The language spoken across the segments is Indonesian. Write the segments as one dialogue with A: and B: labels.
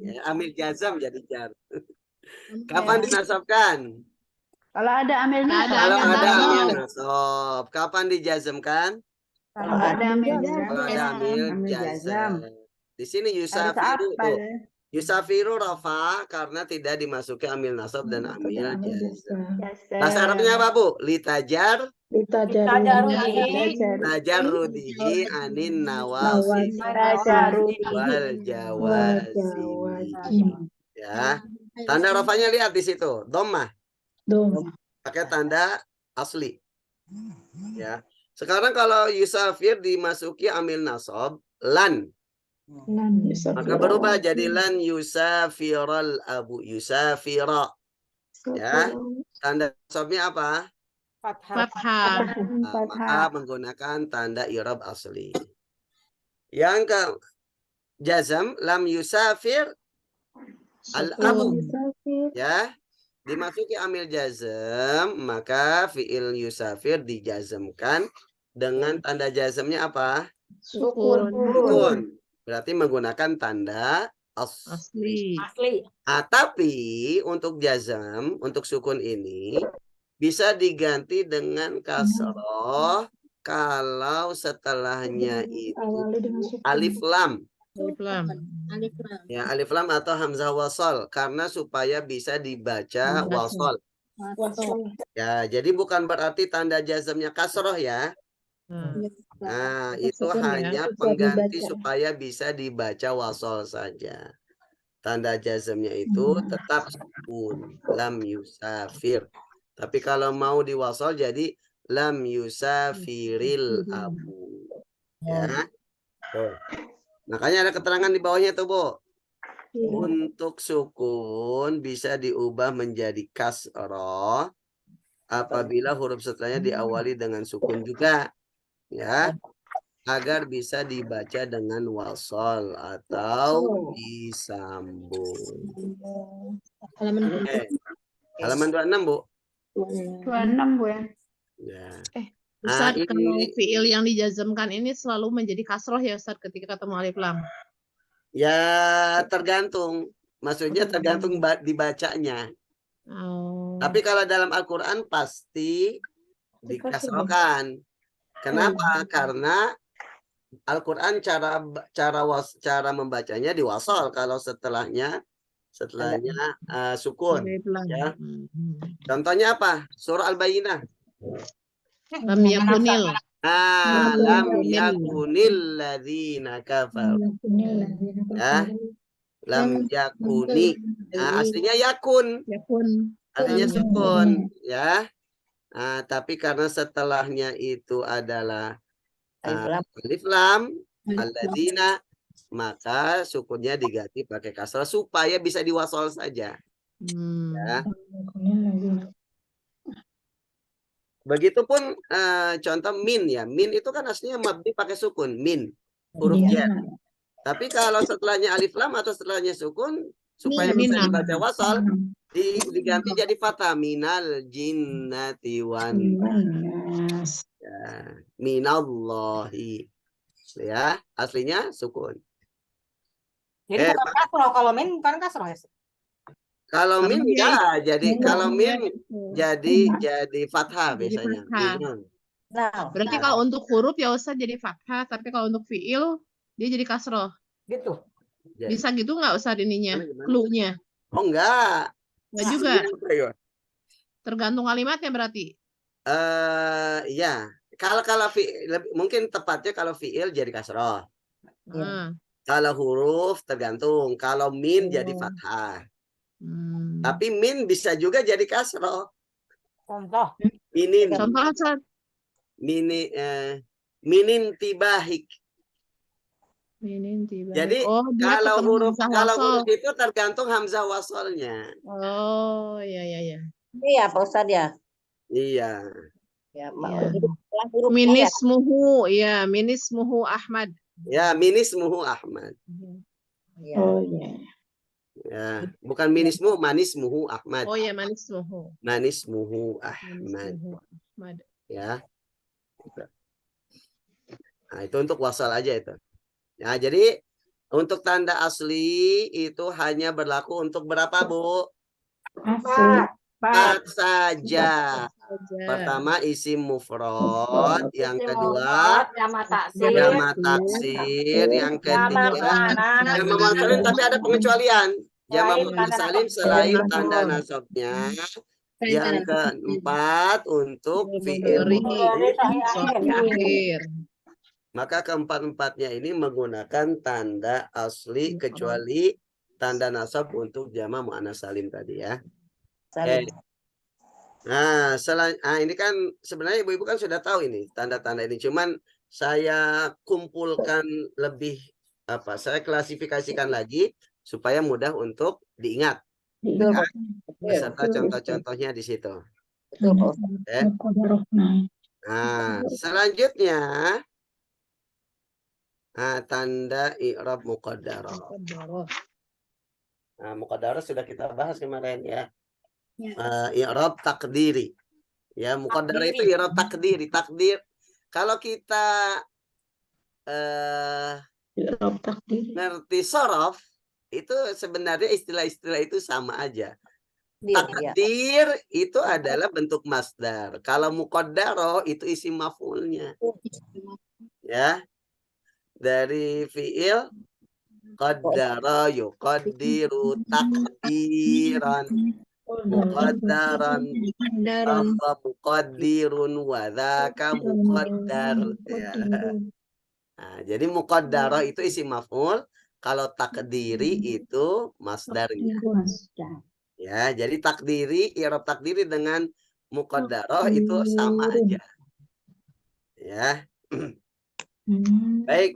A: Ya, amil jazam jadi jar. Kapan dinasabkan?
B: Kalau ada amil nasab.
A: Kalau ada amil
C: nasab.
A: nasab. Kapan dijazamkan?
B: Kalau ada amil
A: Kalau ada amil jazam. Di sini yusafiru tuh. Yusafiru rafa karena tidak dimasuki amil nasab dan amil jazam. Bahasa Arabnya apa, Bu? Litajar tajarrudihi anin nawasib wal jawazim. Ya. Tanda rafanya lihat di situ. Dhammah. Pakai tanda asli. Ya. Sekarang kalau yusafir dimasuki amil nasab lan. Maka berubah jadi lan yusafiral abu yusafira. Ya. Tanda nasabnya apa?
C: Fathah.
A: Maka menggunakan tanda i'rab asli. Yang ke jazam lam yusafir al abu. Ya. Dimasuki amil jazam, maka fi'il yusafir dijazamkan dengan tanda jazamnya apa?
C: Sukun.
A: Sukun. Berarti menggunakan tanda asli. Tapi untuk jazam, untuk sukun ini bisa diganti dengan kasroh kalau setelahnya itu alif lam. Ya, alif lam atau hamzah wasol karena supaya bisa dibaca wasol. Ya, jadi bukan berarti tanda jazamnya kasroh ya. Nah, itu hanya pengganti supaya bisa dibaca wasol saja. Tanda jazamnya itu tetap sukun, lam yusafir. Tapi kalau mau diwasol jadi lam yusafiril abu. Ya. Tuh. Makanya ada keterangan di bawahnya tuh, Bu. Untuk sukun bisa diubah menjadi kasroh apabila huruf setelahnya diawali dengan sukun juga. Ya. Agar bisa dibaca dengan wasol atau disambung. Halaman 26, Bu.
B: 26, Bu ya.
A: Ya.
C: Ustaz,
A: Nah,
C: kalau
A: ini
C: fiil yang dijazamkan ini selalu menjadi kasroh ya Ustaz ketika ketemu alif lam.
A: ya tergantung. Maksudnya tergantung dibacanya.
C: Oh.
A: Tapi kalau dalam Al-Quran pasti dikasrohkan. Kenapa? Karena Al-Quran cara membacanya diwasol kalau setelahnya sukun.
C: Alif lam.
A: Ya. Contohnya apa? Surah Al-Bayyinah.
C: Lam yakunil.
A: Lam yakunil ladzina kafaru. Ya. Lam yakuni. Aslinya yakun. Artinya sukun, ya. Tapi karena setelahnya itu adalah alif lam, alladzina, maka sukunnya diganti pakai kasrah supaya bisa diwasol saja. Ya. Begitupun contoh min ya. Min itu kan aslinya mabni pakai sukun, min, huruf jar. Tapi kalau setelahnya alif lam atau setelahnya sukun, supaya bisa dibaca wasal, diganti jadi fathah. Minal jinnati wan nas. Ya. Minallahi. Ya, aslinya sukun.
D: Jadi bukan kasroh, kalau min bukan kasroh ya?
A: Kalau min enggak, jadi kalau min jadi fathah biasanya.
C: Berarti kalau untuk huruf ya Ustaz jadi fathah, tapi kalau untuk fiil dia jadi kasroh.
D: Gitu.
C: Bisa gitu nggak Ustaz ininya? Clue-nya?
A: Oh enggak.
C: Enggak juga. Tergantung kalimatnya berarti.
A: Ya. Kalau mungkin tepatnya kalau fiil jadi kasroh. Kalau huruf tergantung. Kalau min jadi fathah. Tapi min bisa juga jadi kasroh.
D: Contoh.
A: Minin.
C: Contoh Ustaz.
A: Minin tibahik. Jadi kalau huruf itu tergantung hamzah wasolnya.
C: Oh, iya.
E: Iya, Pak Ustadz ya.
A: Iya.
E: Ya,
C: minismuhu, ya, minismuhu Ahmad.
A: Ya, minismuhu Ahmad.
E: Oh iya.
A: Ya, bukan minismu, manismuhu Ahmad.
C: Oh ya, manismuhu.
A: Manismuhu Ahmad. Ya. Nah, itu untuk wasal aja itu. Nah, jadi Untuk tanda asli itu hanya berlaku untuk berapa, Bu?
E: Asli.
A: 4 saja.
C: Saja.
A: Pertama isim mufrad, yang kedua
D: Jama taksir.
A: jamak taksir, yang
D: Jama
A: ketiga
D: muannas.
A: jamak muannas salim, tapi ada pengecualian. Jamak
D: Selain
A: muannas
D: tanda
A: salim
D: nasab.
A: selain
C: Nasab.
A: tanda nasabnya.
C: Selain
A: Yang
C: tanda nasab.
A: keempat untuk fi'il
C: Mudhari.
A: mudhari.
C: Sahih akhir.
A: Maka keempat-empatnya ini menggunakan tanda asli kecuali tanda nasab untuk jamak muannas salim tadi ya.
E: Salim.
A: Nah, ini kan sebenarnya ibu-ibu kan sudah tahu ini tanda-tanda ini. Cuman saya kumpulkan lebih saya klasifikasikan lagi supaya mudah untuk diingat.
E: Betul,
A: Ya,
E: Pak.
A: beserta contoh-contohnya di situ.
E: Betul, Pak Ustadz.
A: Nah, selanjutnya tanda i'rab muqaddarah. Nah, muqaddarah sudah kita bahas kemarin ya. I'rab takdiri. Ya, muqaddarah itu i'rab takdiri. Takdir. Kalau kita ngerti sorof, itu sebenarnya istilah-istilah itu sama aja. Takdir itu adalah bentuk masdar. Kalau muqaddarah itu isim maf'ulnya. Ya. Dari fi'il qaddara yuqaddiru takdiran. Muqaddaran apa muqaddirun wa dzaka muqaddar ya. Nah, jadi muqaddarah itu isim maf'ul, kalau takdiri itu masdarnya. Ya, jadi takdiri, i'rab takdiri dengan muqaddarah itu sama aja. Ya. Baik.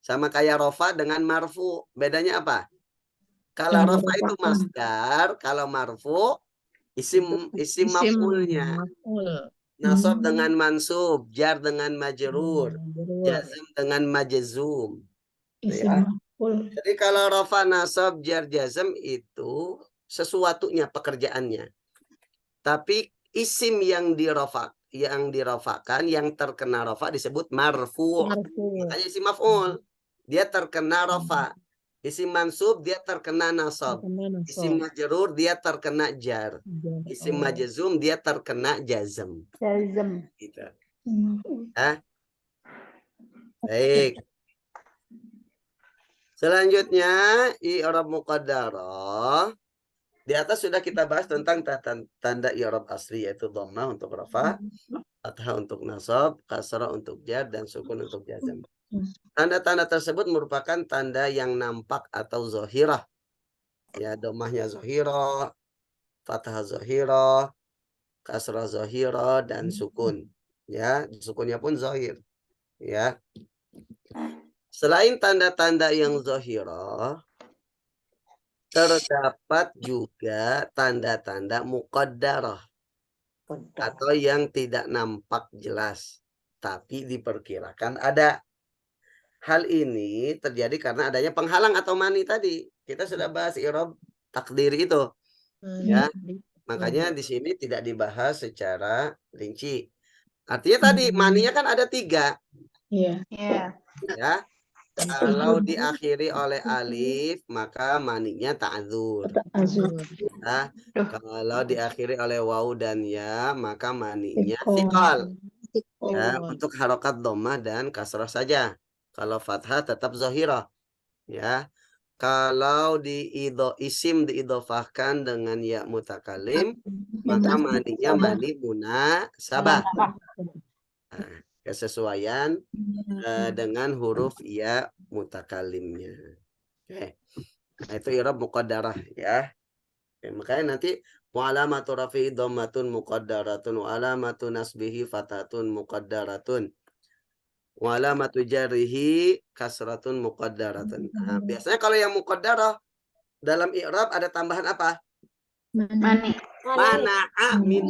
A: Sama kayak rofa dengan marfu. Bedanya apa? Kalau rofa itu masdar, kalau marfu isim maf'ulnya. Nasab dengan mansub, jar dengan majrur, jazm dengan majzum. Ya. Jadi kalau rofa, nasab, jar, jazm itu sesuatunya, pekerjaannya. Tapi isim yang dirofakan, yang terkena rofa disebut marfu. Makanya isim maf'ul, dia terkena rofa. Isim mansub dia terkena nasab. Isim majrur dia terkena jar. Isim majzum dia terkena jazm. Gitu. Baik. Selanjutnya i'rab muqaddarah. Di atas sudah kita bahas tentang tanda i'rab asli, yaitu dhammah untuk rafa, fathah untuk nasab, kasrah untuk jar, dan sukun untuk jazm. Tanda-tanda tersebut merupakan tanda yang nampak atau zahirah. Ya, dhammahnya zahirah, fathah zahirah, kasrah zahirah, dan sukun. Ya, sukunnya pun zahir. Ya. Selain tanda-tanda yang zahirah, terdapat juga tanda-tanda muqaddarah atau yang tidak nampak jelas, tapi diperkirakan ada. Hal ini terjadi karena adanya penghalang atau mani tadi. Kita sudah bahas i'rab takdir itu. Ya. Makanya di sini tidak dibahas secara rinci. Artinya tadi maninya kan ada 3.
B: Iya.
A: Ya. Kalau diakhiri oleh alif, maka maninya ta'dzur. Nah, kalau diakhiri oleh waw dan ya, maka maninya thiqal. Ya, untuk harokat dhammah dan kasrah saja. Kalau fathah tetap zahirah. Ya. Kalau isim diidhofahkan dengan ya mutakalim, maka maninya mani munasabah. Nah, kesesuaian dengan huruf ya mutakalimnya. Oke. Nah, itu i'rab muqaddarah ya. Oke, makanya nanti wa alamatu rafi'i dhammatun muqaddaratun wa alamatu nasbihi fathatun muqaddaratun wa alamatu jarrihi kasratun muqaddaratun. Nah, biasanya kalau yang muqaddarah dalam i'rab ada tambahan apa?
B: Mani.
A: Mana'a min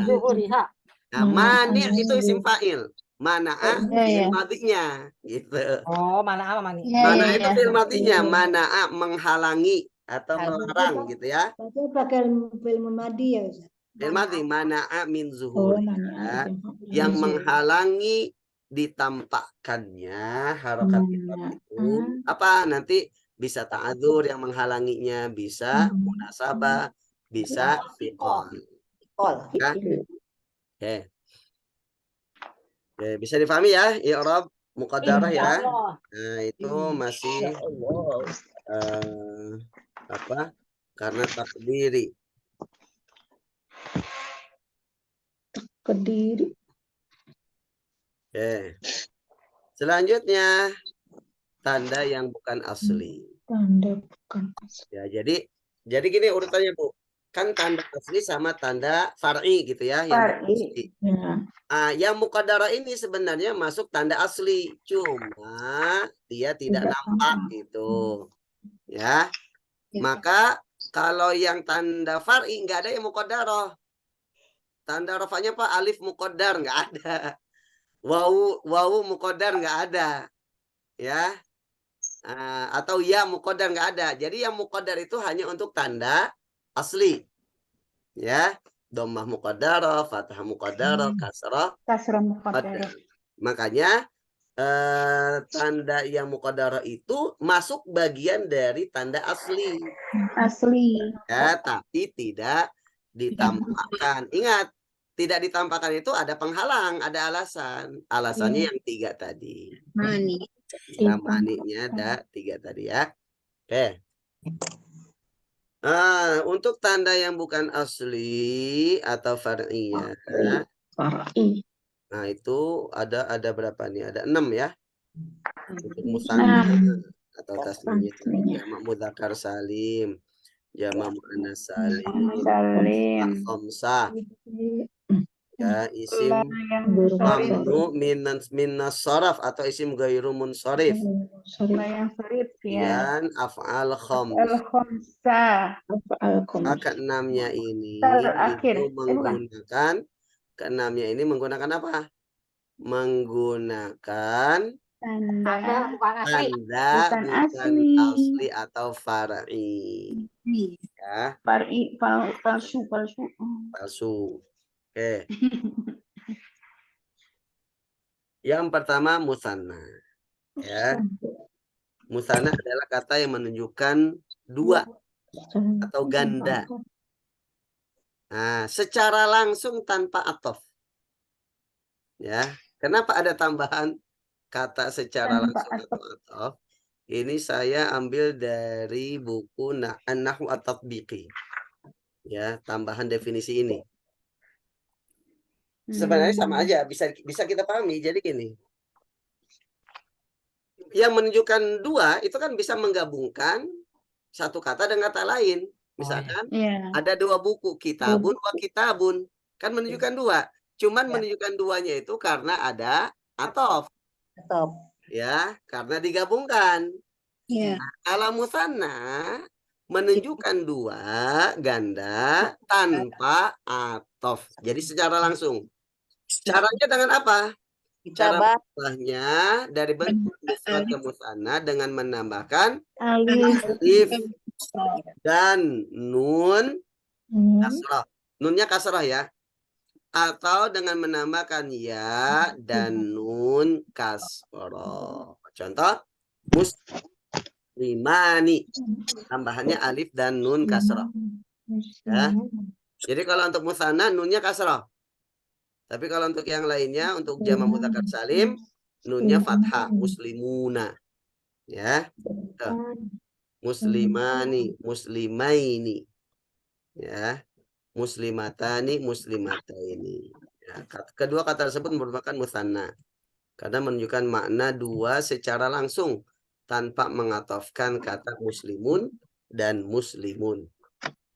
A: zuhuriha. Nah, mani itu isim fa'il. Mana'a fi'il madhinya gitu.
D: Oh, mana ama mani.
A: Mana itu fi'il madhinya, mana'a menghalangi atau melarang gitu ya.
E: Berarti pakai fi'il madi ya, Ustaz?
A: Fi'il madhi, mana'a min zuhuriha, yang menghalangi ditampakkannya harokat i'rab itu apa? Nanti bisa ta'adzur yang menghalanginya, bisa munasabah, bisa fiqol. Ya. Oke. Oke, bisa difahami ya i'rab muqaddarah ya. Nah, itu masih apa? Karena takdiri.
E: Kediri.
A: Oke. Selanjutnya tanda yang bukan asli.
E: Tanda bukan asli.
A: Ya, jadi gini urutannya, Bu. Kan tanda asli sama tanda far'i gitu ya, yang bukan
E: Far'i.
A: asli.
E: Ya.
A: Yang muqaddarah ini sebenarnya masuk tanda asli, cuma dia tidak nampak gitu. Ya. Maka kalau yang tanda far'i nggak ada yang muqaddarah. Tanda rafanya Pak alif muqaddar nggak ada. Wawu muqaddar nggak ada. Ya. Atau ya muqaddar nggak ada. Jadi yang muqaddar itu hanya untuk tanda asli. Ya. Dhammah muqaddarah, fathah muqaddarah, kasrah
E: Muqaddarah.
A: Makanya tanda yang muqaddarah itu masuk bagian dari tanda asli.
E: Asli.
A: Ya, tapi tidak ditampakkan. Ingat, tidak ditampakkan itu ada penghalang, ada alasan. Alasannya yang 3 tadi.
C: Mani.
A: Ya, maninya ada 3 tadi ya. Oke. Untuk tanda yang bukan asli atau far'iyah.
E: Far'i.
A: Nah, itu ada berapa nih? Ada 6 ya. Untuk musanna atau tasniyah, jamak mudzakkar salim, jamak muannas salim, khamsah. Ya, isim mamnu minas sharaf atau isim ghairu munsharif. Dan af'al khamsah. Keenamnya ini itu menggunakan keenamnya ini menggunakan apa? Menggunakan tanda bukan asli atau far'i. Ya,
E: Far'i, palsu.
A: palsu. Oke. Yang pertama musanna. Ya. Musanna adalah kata yang menunjukkan 2 atau ganda. Nah, secara langsung tanpa atof. Ya. Kenapa ada tambahan kata secara langsung atau atof? Ini saya ambil dari buku An-Nahwu At-Tatbiqi. Ya, tambahan definisi ini. Sebenarnya sama aja, bisa kita pahami. Jadi gini. Yang menunjukkan 2 itu kan bisa menggabungkan satu kata dengan kata lain. Misalkan ada 2 buku, kitabun wa kitabun. Kan menunjukkan 2. Cuman menunjukkan 2-nya itu karena ada atof. Ya, karena digabungkan. Kalau musanna menunjukkan 2 ganda tanpa atof. Jadi secara langsung. Caranya dengan apa? Cara mengubahnya dari bentuk mufrad ke musanna dengan menambahkan alif dan nun kasrah. Nunnya kasrah ya. Atau dengan menambahkan ya dan nun kasrah. Contoh muslimani. Tambahannya alif dan nun kasrah. Ya. Jadi kalau untuk musanna nunnya kasrah. Tapi kalau untuk yang lainnya, untuk jamak mudzakkar salim, nunnya fathah, muslimuna. Ya. Muslimani, muslimaini. Ya. Muslimatani, muslimataini. Ya. Kedua kata tersebut merupakan musanna. Karena menunjukkan makna 2 secara langsung tanpa mengatofkan kata muslimun dan muslimun.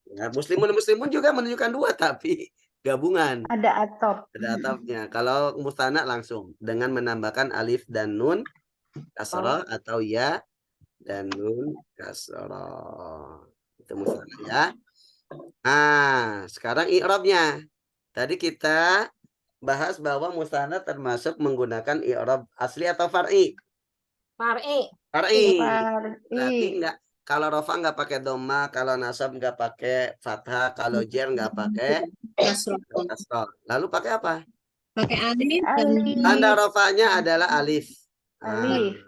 A: Ya, muslimun dan muslimun juga menunjukkan 2 tapi gabungan.
E: Ada
A: atofnya. Kalau musanna langsung dengan menambahkan alif dan nun kasrah atau ya dan nun kasrah. Itu musanna ya. Sekarang i'rabnya. Tadi kita bahas bahwa musanna termasuk menggunakan i'rab asli atau far'i. Far'i. Berarti enggak, kalau rofa nggak pakai dhamma, kalau nasab nggak pakai fathah, kalau jar nggak pakai kasrah. Lalu pakai apa?
C: Pakai alif dan
E: Alif.
A: Tanda rofanya adalah alif.
E: Alif.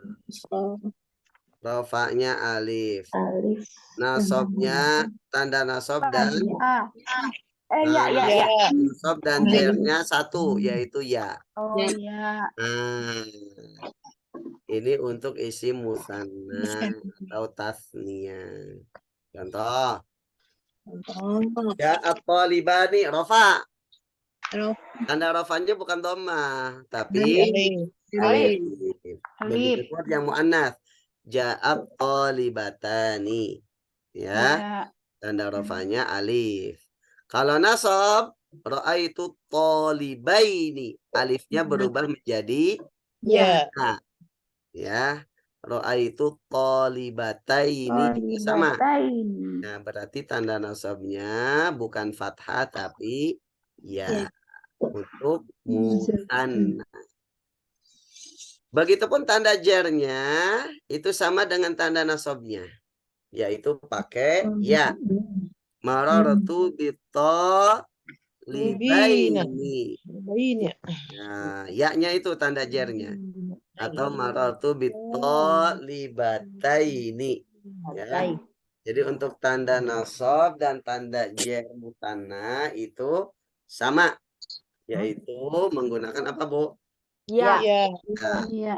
A: Rofanya alif.
E: Alif.
A: Nasobnya tanda nasob dan
E: Ya.
A: nasob dan jernya satu, yaitu ya.
E: Oh
C: Ya.
E: ya.
A: Nah, ini untuk isim musanna atau tasniyah. Contoh, ya at-talibani rofa.
C: Rof.
A: Tanda rofanya bukan dhamma, tapi
C: Alif.
A: alif.
E: Alif.
A: Begitu pun yang muannas. Ja'at talibatani. Ya, tanda rofanya alif. Kalau nasab, ra'aitu talibaini. Alifnya berubah menjadi
C: Ya.
A: ha. Ya, ra'aitu talibataini juga sama.
E: Talibatain.
A: Nah, berarti tanda nasabnya bukan fathah tapi ya. Untuk musanna. Begitupun tanda jernya itu sama dengan tanda nasabnya, yaitu pakai ya. Marartu bitalibaini. Nah, ya-nya itu tanda jernya. Atau marartu bitalibataini. Ya. Jadi untuk tanda nasab dan tanda jer mutanna itu sama, yaitu menggunakan apa, Bu?
D: Ya.
A: Nah,
E: Iya.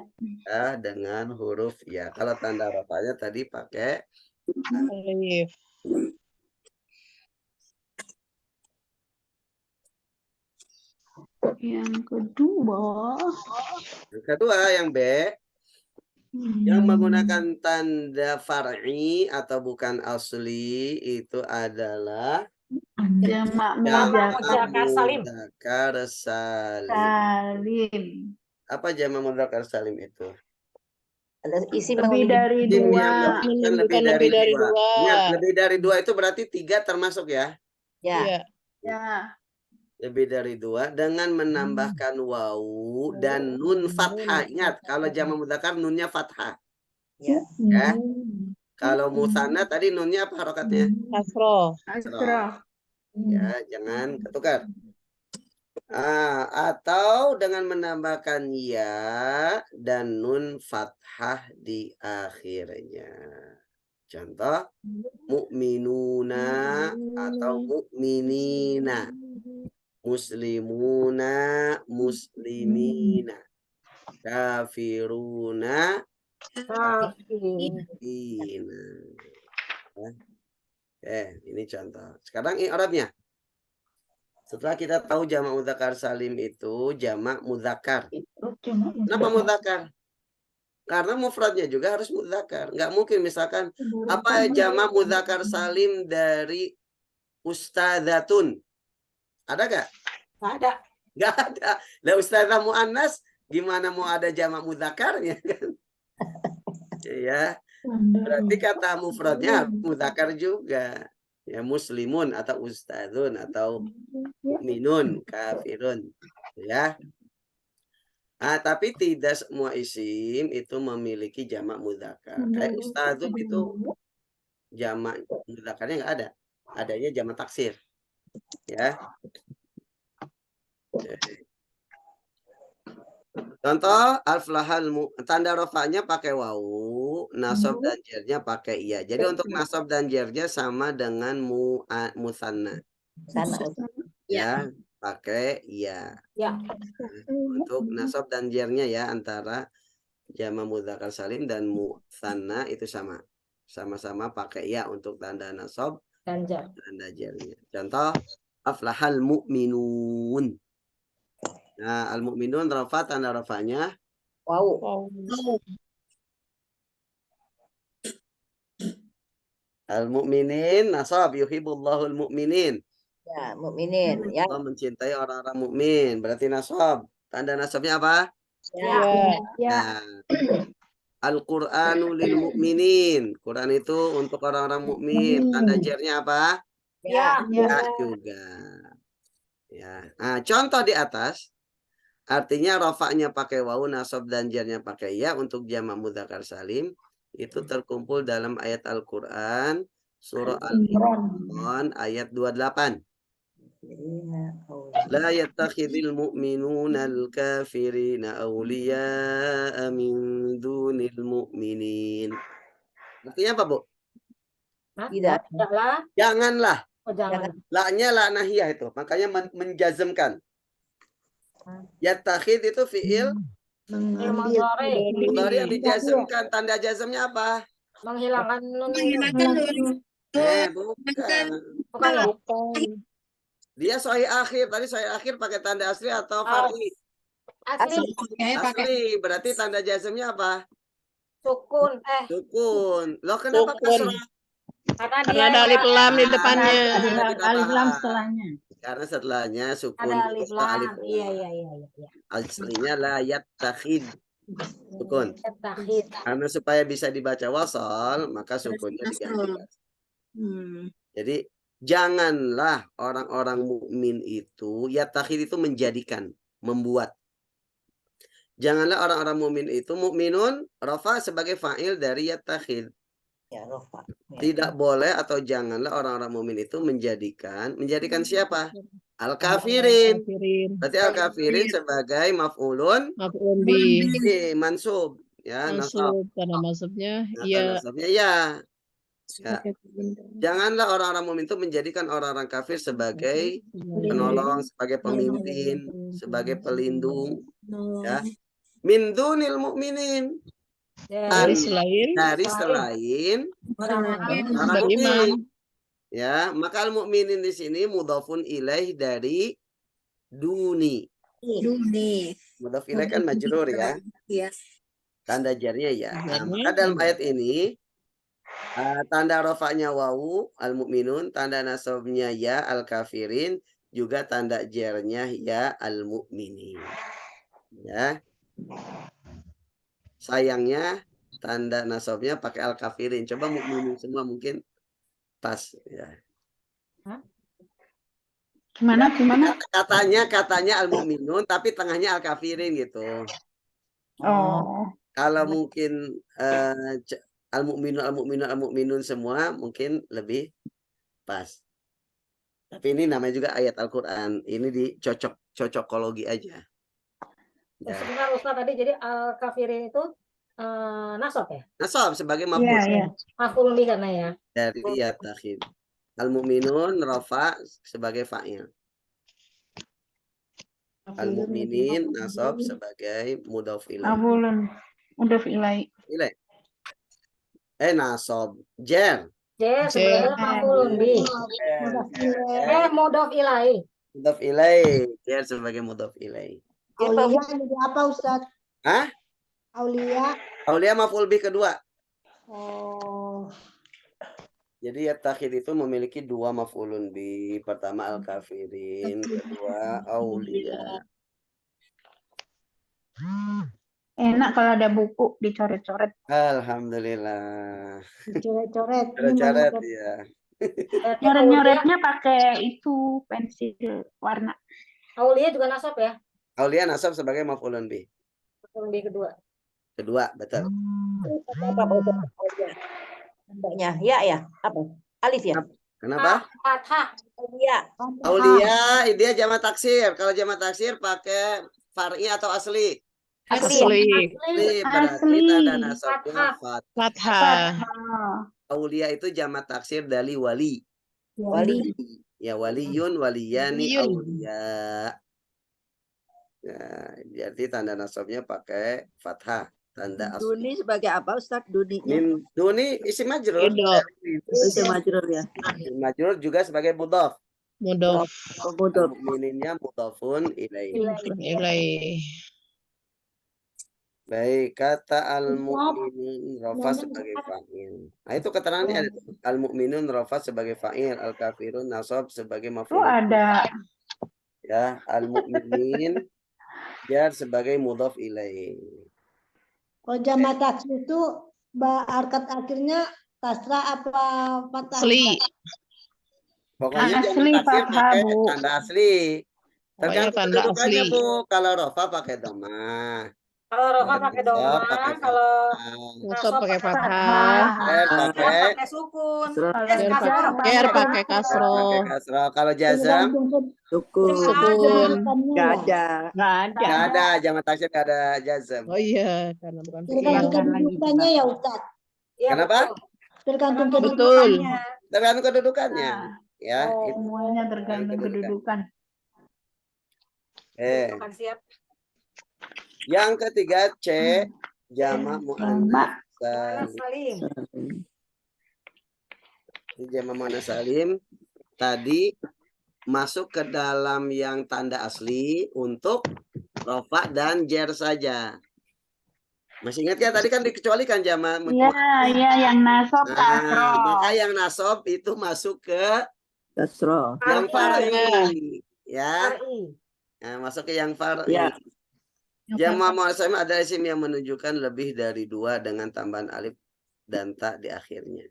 A: ya, dengan huruf ya. Kalau tanda rafanya tadi pakai
C: Alif.
E: Yang kedua.
A: yang kedua, yang B, yang menggunakan tanda far'i atau bukan asli itu adalah
E: Jamak
A: jamak
D: Mudzakkar salim.
A: mudzakkar salim.
E: salim.
A: Apa jamak mudzakkar salim itu?
D: Isim
E: Lebih dari
A: Isim
E: dua.
A: yang menunjukkan lebih dari dua. Ingat, lebih dari dua itu berarti 3 termasuk ya.
D: Ya.
E: Ya.
A: Lebih dari 2 dengan menambahkan wawu dan nun fathah. Ingat, kalau jamak mudzakkar nunnya fathah.
D: Ya.
A: Ya. Kalau musanna tadi nunnya apa harokatnya?
C: Kasroh.
E: Asrah.
A: Ya, jangan ketukar. Atau dengan menambahkan ya dan nun fathah di akhirnya. Contoh, mu'minuna atau mu'minina. Muslimuna, muslimina. Kafiruna, kafirina. Ini contoh. Sekarang i'rabnya. Setelah kita tahu jamak mudzakkar salim itu jamak mudzakkar. Kenapa mudzakkar? Karena mufradnya juga harus mudzakkar. Nggak mungkin misalkan apa jamak mudzakkar salim dari ustadzatun? Ada nggak?
D: Ada.
A: Nggak ada. Lah ustadzah muannas gimana mau ada jamak mudzakarnya kan? Ya. Berarti kata mufradnya mudzakkar juga. Ya, muslimun atau ustadzun atau mu'minun, kafirun. Ya. Tapi tidak semua isim itu memiliki jamak mudzakkar. Kayak ustadzun itu jamak mudzakarnya nggak ada. Adanya jamak taksir. Ya. Contoh al-flahal tanda rofanya pakai wawu, nasab dan jernya pakai iya. Jadi untuk nasab dan jernya sama dengan musanna.
D: Sama.
A: Ya, pakai iya.
D: Ya.
A: Untuk nasab dan jernya ya antara jamak mudzakkar salim dan musanna itu sama. Sama-sama pakai iya untuk tanda nasab
D: Dan jar.
A: tanda jernya. Contoh aflahal mu'minun. Nah, al-mu'minun rafa tanda rafanya
D: Wow.
A: al-mu'minin nasab yuhibbullahu al-mu'minin.
D: Ya, mukminin. Ya.
A: Allah mencintai orang-orang mukmin. Berarti nasab. Tanda nasabnya apa?
D: Ya.
A: Nah, Al-Qur'anu lil mu'minin. Quran itu untuk orang-orang mukmin. Tanda jernya apa?
D: Ya.
A: Ya juga. Ya. Nah, contoh di atas artinya rafa'nya pakai wawu, nasab dan jernya pakai ya untuk jamak mudzakkar salim itu terkumpul dalam ayat Al-Qur'an surah Al-Imran ayat 28. La yattakhidhul mu'minuna al-kafirina awliya'a min dunil mu'minin. Artinya apa, Bu?
D: Tidak. Tidaklah.
A: Janganlah.
D: Oh, jangan.
A: La-nya la nahiyah itu. Makanya menjazmkan. Yattakhid itu fi'il mudhari yang dijazmkan. Tanda jazmnya apa?
D: Menghilangkan nun.
A: Bukan.
D: Bukan ya?
A: Dia sahih akhir. Tadi sahih akhir pakai tanda asli atau far'i?
D: Asli.
A: Asli. Berarti tanda jazmnya apa?
D: Sukun.
A: Sukun. Loh kenapa kasrah?
C: Karena ada alif lam di depannya.
A: Kita
E: Alif lam
A: paham.
E: setelahnya.
A: Karena setelahnya sukun.
D: Ada alif
A: atau alif
D: lam.
A: lam.
D: Iya.
A: Aslinya la yattakhid. Sukun.
D: Yattakhid.
A: Karena supaya bisa dibaca wasal, maka sukunnya diganti. Jadi janganlah orang-orang mukmin itu yattakhid itu menjadikan, membuat. Janganlah orang-orang mukmin itu mukminun rafa sebagai fa'il dari yattakhid.
D: Ya, Rofa.
A: Tidak boleh atau janganlah orang-orang mukmin itu menjadikan siapa? Al-kafirin. Berarti al-kafirin sebagai maf'ulun
C: Maf'ul bi.
A: mansub ya, nasab.
C: Mansub karena masuknya
A: Nah,
C: ya.
A: nasabnya ya. Janganlah orang-orang mukmin itu menjadikan orang-orang kafir sebagai penolong, sebagai pemimpin, sebagai pelindung ya. Min dunil mu'minin.
C: Dari selain
A: Selain orang
C: beriman.
A: mukmin. Ya, maka al-mu'minin di sini mudhafun ilaih dari duni. Mudhaf ilaih kan majrur ya.
F: Iya.
A: Tanda jarnya ya. Nah,
C: Jarnya
A: maka dalam ayat ini tanda rafa'nya wawu al-mu'minun, tanda nasabnya ya al-kafirin, juga tanda jarnya ya al-mu'minin. Ya. Sayangnya tanda nasabnya pakai al-kafirin. Coba mukminin semua mungkin pas ya.
E: Gimana?
A: Katanya al-mu'minun tapi tengahnya al-kafirin gitu.
E: Oh.
A: Kalau mungkin al-mu'minun semua mungkin lebih pas. Tapi ini namanya juga ayat Al-Qur'an. Ini cocokologi aja. Ya.
D: Sebentar Ustaz tadi jadi al-kafirin itu nasab ya?
A: Nasab sebagai
E: Iya,
A: maf'ul
E: iya.
D: Maf'ul bih karena ya.
A: dari yattakhid. Al-mu'minun rafa sebagai fa'il. Al-mu'minin nasab sebagai mudhaf ilaih.
E: Abulun. Udah ilai.
A: Nasab jar.
D: Sebenarnya maf'ul bih. Mudhaf ilaih.
A: Mudhaf ilaih. Jar sebagai mudhaf ilaih.
F: Aulia jadi apa Ustaz?
A: Hah?
F: Aulia.
A: Aulia maf'ul bih kedua.
F: Oh.
A: Jadi yattakhid itu memiliki dua maf'ulun bih. Pertama al-kafirin, kedua aulia.
E: Enak kalau ada buku dicoret-coret.
A: Alhamdulillah.
F: Coret-coret.
A: Coret ya.
E: Nyoret-nyoretnya pakai itu pensil warna.
D: Aulia juga nasab ya?
A: Aulia nasab sebagai maf'ulun bih.
D: Maf'ul bih
A: Kedua, betul.
G: Tandanya ya apa? Alif ya?
A: Kenapa?
D: Fathah.
A: Aulia, dia jamak taksir. Kalau jamak taksir pakai far'i atau asli?
C: Asli.
A: Berarti tanda nasabnya
C: Fathah.
A: Aulia itu jamak taksir dari wali.
G: Wali.
A: Ya, waliyun, waliyani, aulia. Ya, jadi tanda nasabnya pakai fathah. Tanda asli.
F: Duni sebagai apa Ustaz? Duninya.
A: Duni isim majrur.
F: Isim majrur ya.
A: Isim majrur juga sebagai mudhaf.
C: Mudhaf
A: Mu'mininnya mudhafun ilaih. Baik, kata al-mu'minun rafa sebagai fa'il. Nah, itu keterangannya ada. Al-mu'minun rafa sebagai fa'il, al-kafirun nasab sebagai maf'ul.
E: Oh, ada.
A: Ya, al-mu'minin jar sebagai mudhaf ilaih.
F: Kalau jamak taksir itu harkat akhirnya kasrah apa fathah?
C: Asli.
A: Pokoknya
E: Asli
A: jamak taksir
E: fathah,
A: pakai
E: Bu.
A: tanda asli.
C: Pokoknya
A: Tergantung
C: tanda
A: kedudukannya,
C: asli.
A: Bu. Kalau rafa pakai dhammah.
D: Kalau roka pakai
A: Nasab
D: doma,
A: pakai
D: kalau
A: fathah.
C: Nasab pakai
D: fathah.
C: fathah.
A: Ger
D: Jar
A: pakai
D: pakai sukun.
E: Kalau
C: Ger
D: Kasroh
C: pakai ger pakai
A: ger pakai
C: kasroh.
A: kasroh. Kalau jazam
F: Sukun.
C: Sukun.
F: Gak ada.
B: Nggak
A: nggak
B: ada.
A: ada, jamak taksir nggak ada jazam.
C: Oh iya, karena bukan
F: Tergantung
C: fiil.
F: kedudukannya ya Ustaz.
D: Iya,
A: Kenapa?
D: betul.
F: Tergantung
C: Betul.
F: kedudukannya.
A: Tergantung kedudukannya.
E: Nah,
A: Ya,
F: Oh.
A: itu
E: semuanya tergantung kedudukan.
D: Kedudukan siap.
A: Yang ketiga C, jamak muannas
D: Mana
A: salim.
D: Salim?
A: Jamak muannas salim tadi masuk ke dalam yang tanda asli untuk rofa dan jer saja. Masih ingat ya tadi kan dikecualikan jamak
E: Iya, iya yang nasab kasroh.
A: maka yang nasob itu masuk ke
F: Kasroh.
A: yang far'i, ya.
D: Far'i.
A: Nah, masuk ke yang far'i.
F: Ya.
A: Jamak muannas salim adalah isim yang menunjukkan lebih dari 2 dengan tambahan alif dan ta di akhirnya.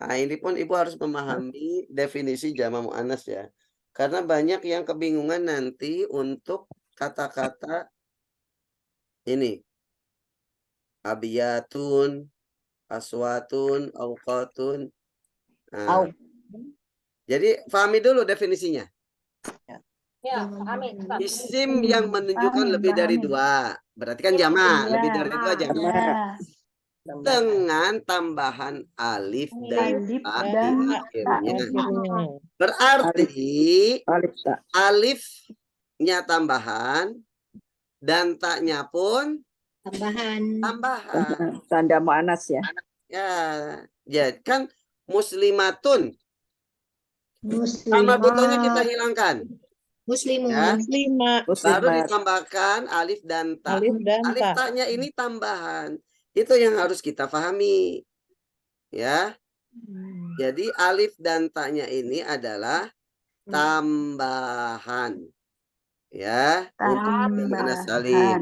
A: Nah, ini pun Ibu harus memahami definisi jamak muannas ya. Karena banyak yang kebingungan nanti untuk kata-kata ini. Abiyatun, aswatun, auqatun. Nah, jadi pahami dulu definisinya.
D: Ya, amin. Ustaz.
A: Isim yang menunjukkan
E: Pahami,
A: lebih dari
E: pahami.
A: 2. Berarti kan jamak,
E: Iya.
A: lebih dari 2 jamak.
E: Ya,
A: Dengan tambahan alif dan
E: alif
A: ta
E: dan
A: di
E: ta.
A: akhirnya.
C: Akhirnya.
A: Berarti
F: Alif tak.
A: alifnya tambahan dan taknya pun
G: Tambahan.
A: tambahan.
F: Tanda mu'anas ya.
A: Ya kan muslimatun. Sama butuhnya kita hilangkan.
G: Muslimun.
A: Ya.
C: Muslimah.
A: Baru
F: Muslimat.
A: ditambahkan alif dan ta.
C: Alif dan
A: Alif
C: ta.
A: taknya ini tambahan. Itu yang harus kita pahami. Ya. Jadi alif dan taknya ini adalah tambahan. Ya, untuk muannas salim.
E: Tambahan.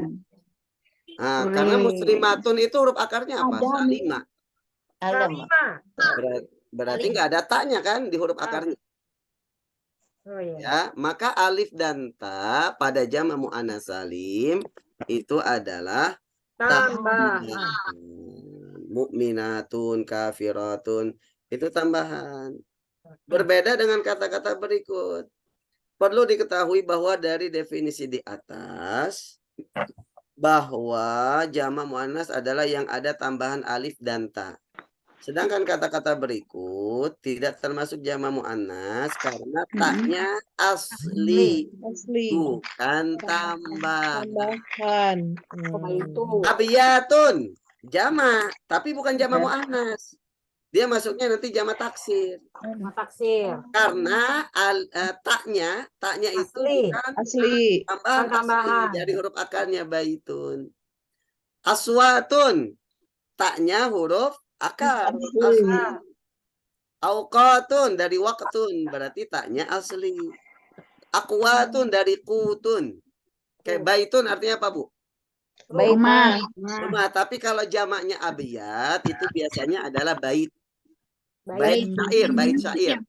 A: Nah, karena
E: Boleh.
A: muslimatun itu huruf akarnya apa?
F: Ada.
A: Salimah.
D: Salimah.
A: Berarti nggak ada taknya kan di huruf akarnya.
D: Oh iya.
A: Ya, maka alif dan ta pada jamak muannas salim itu adalah
D: Tambahan.
A: Mukminatun, kafiratun itu tambahan. Berbeda dengan kata-kata berikut. Perlu diketahui bahwa dari definisi di atas bahwa jamak muannas adalah yang ada tambahan alif dan ta. Sedangkan kata-kata berikut tidak termasuk jamak muannas karena taknya asli,
C: Asli.
A: bukan tambah.
C: Tambahan.
D: Itu.
A: Abiyatun jamak, tapi bukan jamak muannas. Dia masuknya nanti jamak taksir.
D: Taksir.
A: Karena taknya itu
D: Asli.
A: bukan
C: Asli.
A: tambahan,
D: Tambahan.
A: asli dari huruf akarnya baitun. Aswatun taknya huruf akar asli. Auqatun dari waktun berarti taknya asli. Akwatun dari kutun. Kayak baitun artinya apa, Bu?
E: Rumah.
A: Rumah. Tapi kalau jamaknya abiyat itu biasanya adalah bait. Bait syair.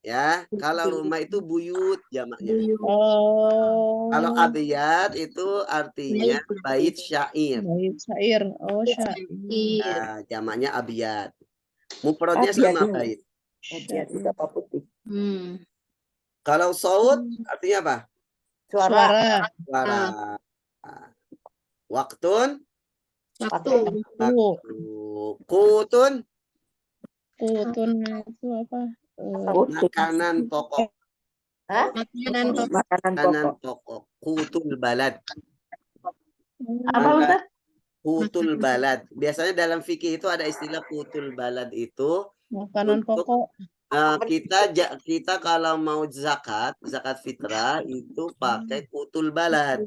A: Ya, kalau rumah itu buyut jamaknya.
C: Oh.
A: Kalau abiyat itu artinya bait syair.
C: Bait syair. Oh, syair.
A: Nah, jamaknya abiyat. Mufradnya sama bait.
F: Dia juga apa putih.
A: Kalau saut artinya apa?
C: Suara.
A: Suara. Waktun,
G: Waktu.
A: kutun,
C: Kutun itu apa?
A: makanan pokok.
G: Makanan pokok.
F: Makanan pokok.
A: Kutul balad.
E: Apa Ustaz?
A: Kutul balad. Biasanya dalam fikih itu ada istilah kutul balad itu
C: Makanan
A: untuk
C: pokok.
A: kita kalau mau zakat fitrah itu pakai kutul balad.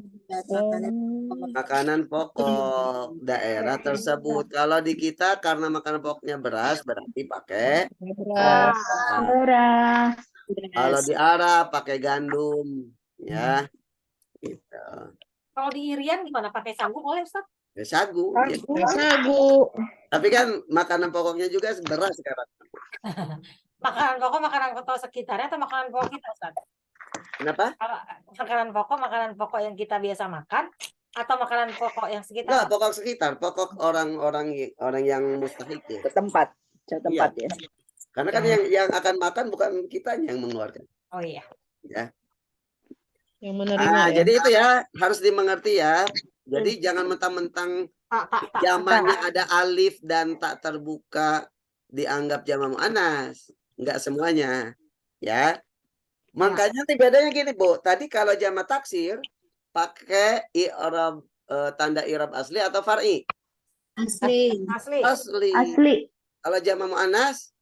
A: Makanan pokok daerah tersebut. Kalau di kita karena makanan pokoknya beras berarti pakai
C: Beras.
E: Beras.
A: kalau di Arab pakai gandum ya. Gitu.
D: Kalau di Irian gimana? Pakai sagu boleh, Ustaz?
A: Ya, sagu. Ya.
C: Sagu.
A: Tapi kan makanan pokoknya juga beras sekarang.
D: Makanan pokok sekitarnya atau makanan pokok kita, Ustaz?
A: Kenapa?
D: Kalau makanan pokok yang kita biasa makan Atau makanan pokok yang
A: Enggak,
D: sekitar.
A: pokok sekitar, pokok orang yang mustahik ya.
F: Setempat. Setempat ya.
A: Karena kan yang akan makan bukan kitanya yang mengeluarkan.
D: Oh iya.
A: Ya.
C: Yang menerima ya.
A: Jadi itu ya harus dimengerti ya. Jadi jangan mentang-mentang
D: Tak.
A: jamannya ada alif dan tak terbuka dianggap jamak muannas. Enggak semuanya. Ya. Makanya nanti bedanya gini, Bu. Tadi kalau jamak taksir pakai i'rab tanda i'rab asli atau far'i?
B: Asli.
D: Asli.
E: Asli.
A: Kalau jamak muannas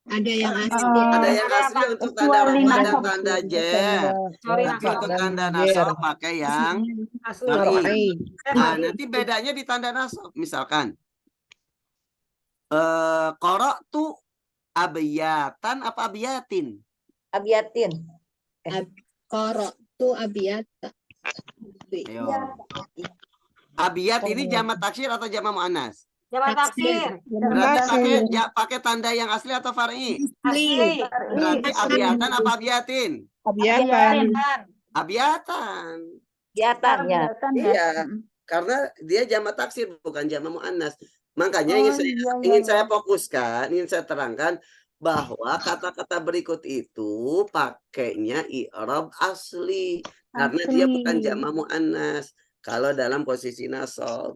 B: Ada yang asli.
A: ada yang asli untuk tanda
E: kecuali
A: rafa dan
E: nasab.
A: tanda jer.
D: Sorry,
A: Tapi
D: nasab.
A: untuk tanda
C: Dan
A: nasab
C: jer.
A: pakai yang
D: Asli.
A: far'i.
C: Far'i.
A: Nah, nanti bedanya di tanda nasab. Misalkan qara'tu abiyatan apa abiyatin?
G: Abiatin.
B: Koro tu abiyata.
A: Ayo. Abiyat ini jamak taksir atau jamak muannas?
D: Jamak taksir.
A: Berarti pakai tanda yang asli atau far'i?
D: Asli.
A: Berarti abiyatan apa abiyatin?
C: Abiatan.
A: Abiatan.
G: Biatan ya.
A: Iya. Karena dia jamak taksir bukan jamak muannas. Makanya
E: Oh,
A: ingin saya fokuskan, ingin saya terangkan bahwa kata-kata berikut itu pakainya i'rab asli karena dia bukan jamak muannas kalau dalam posisi nasab.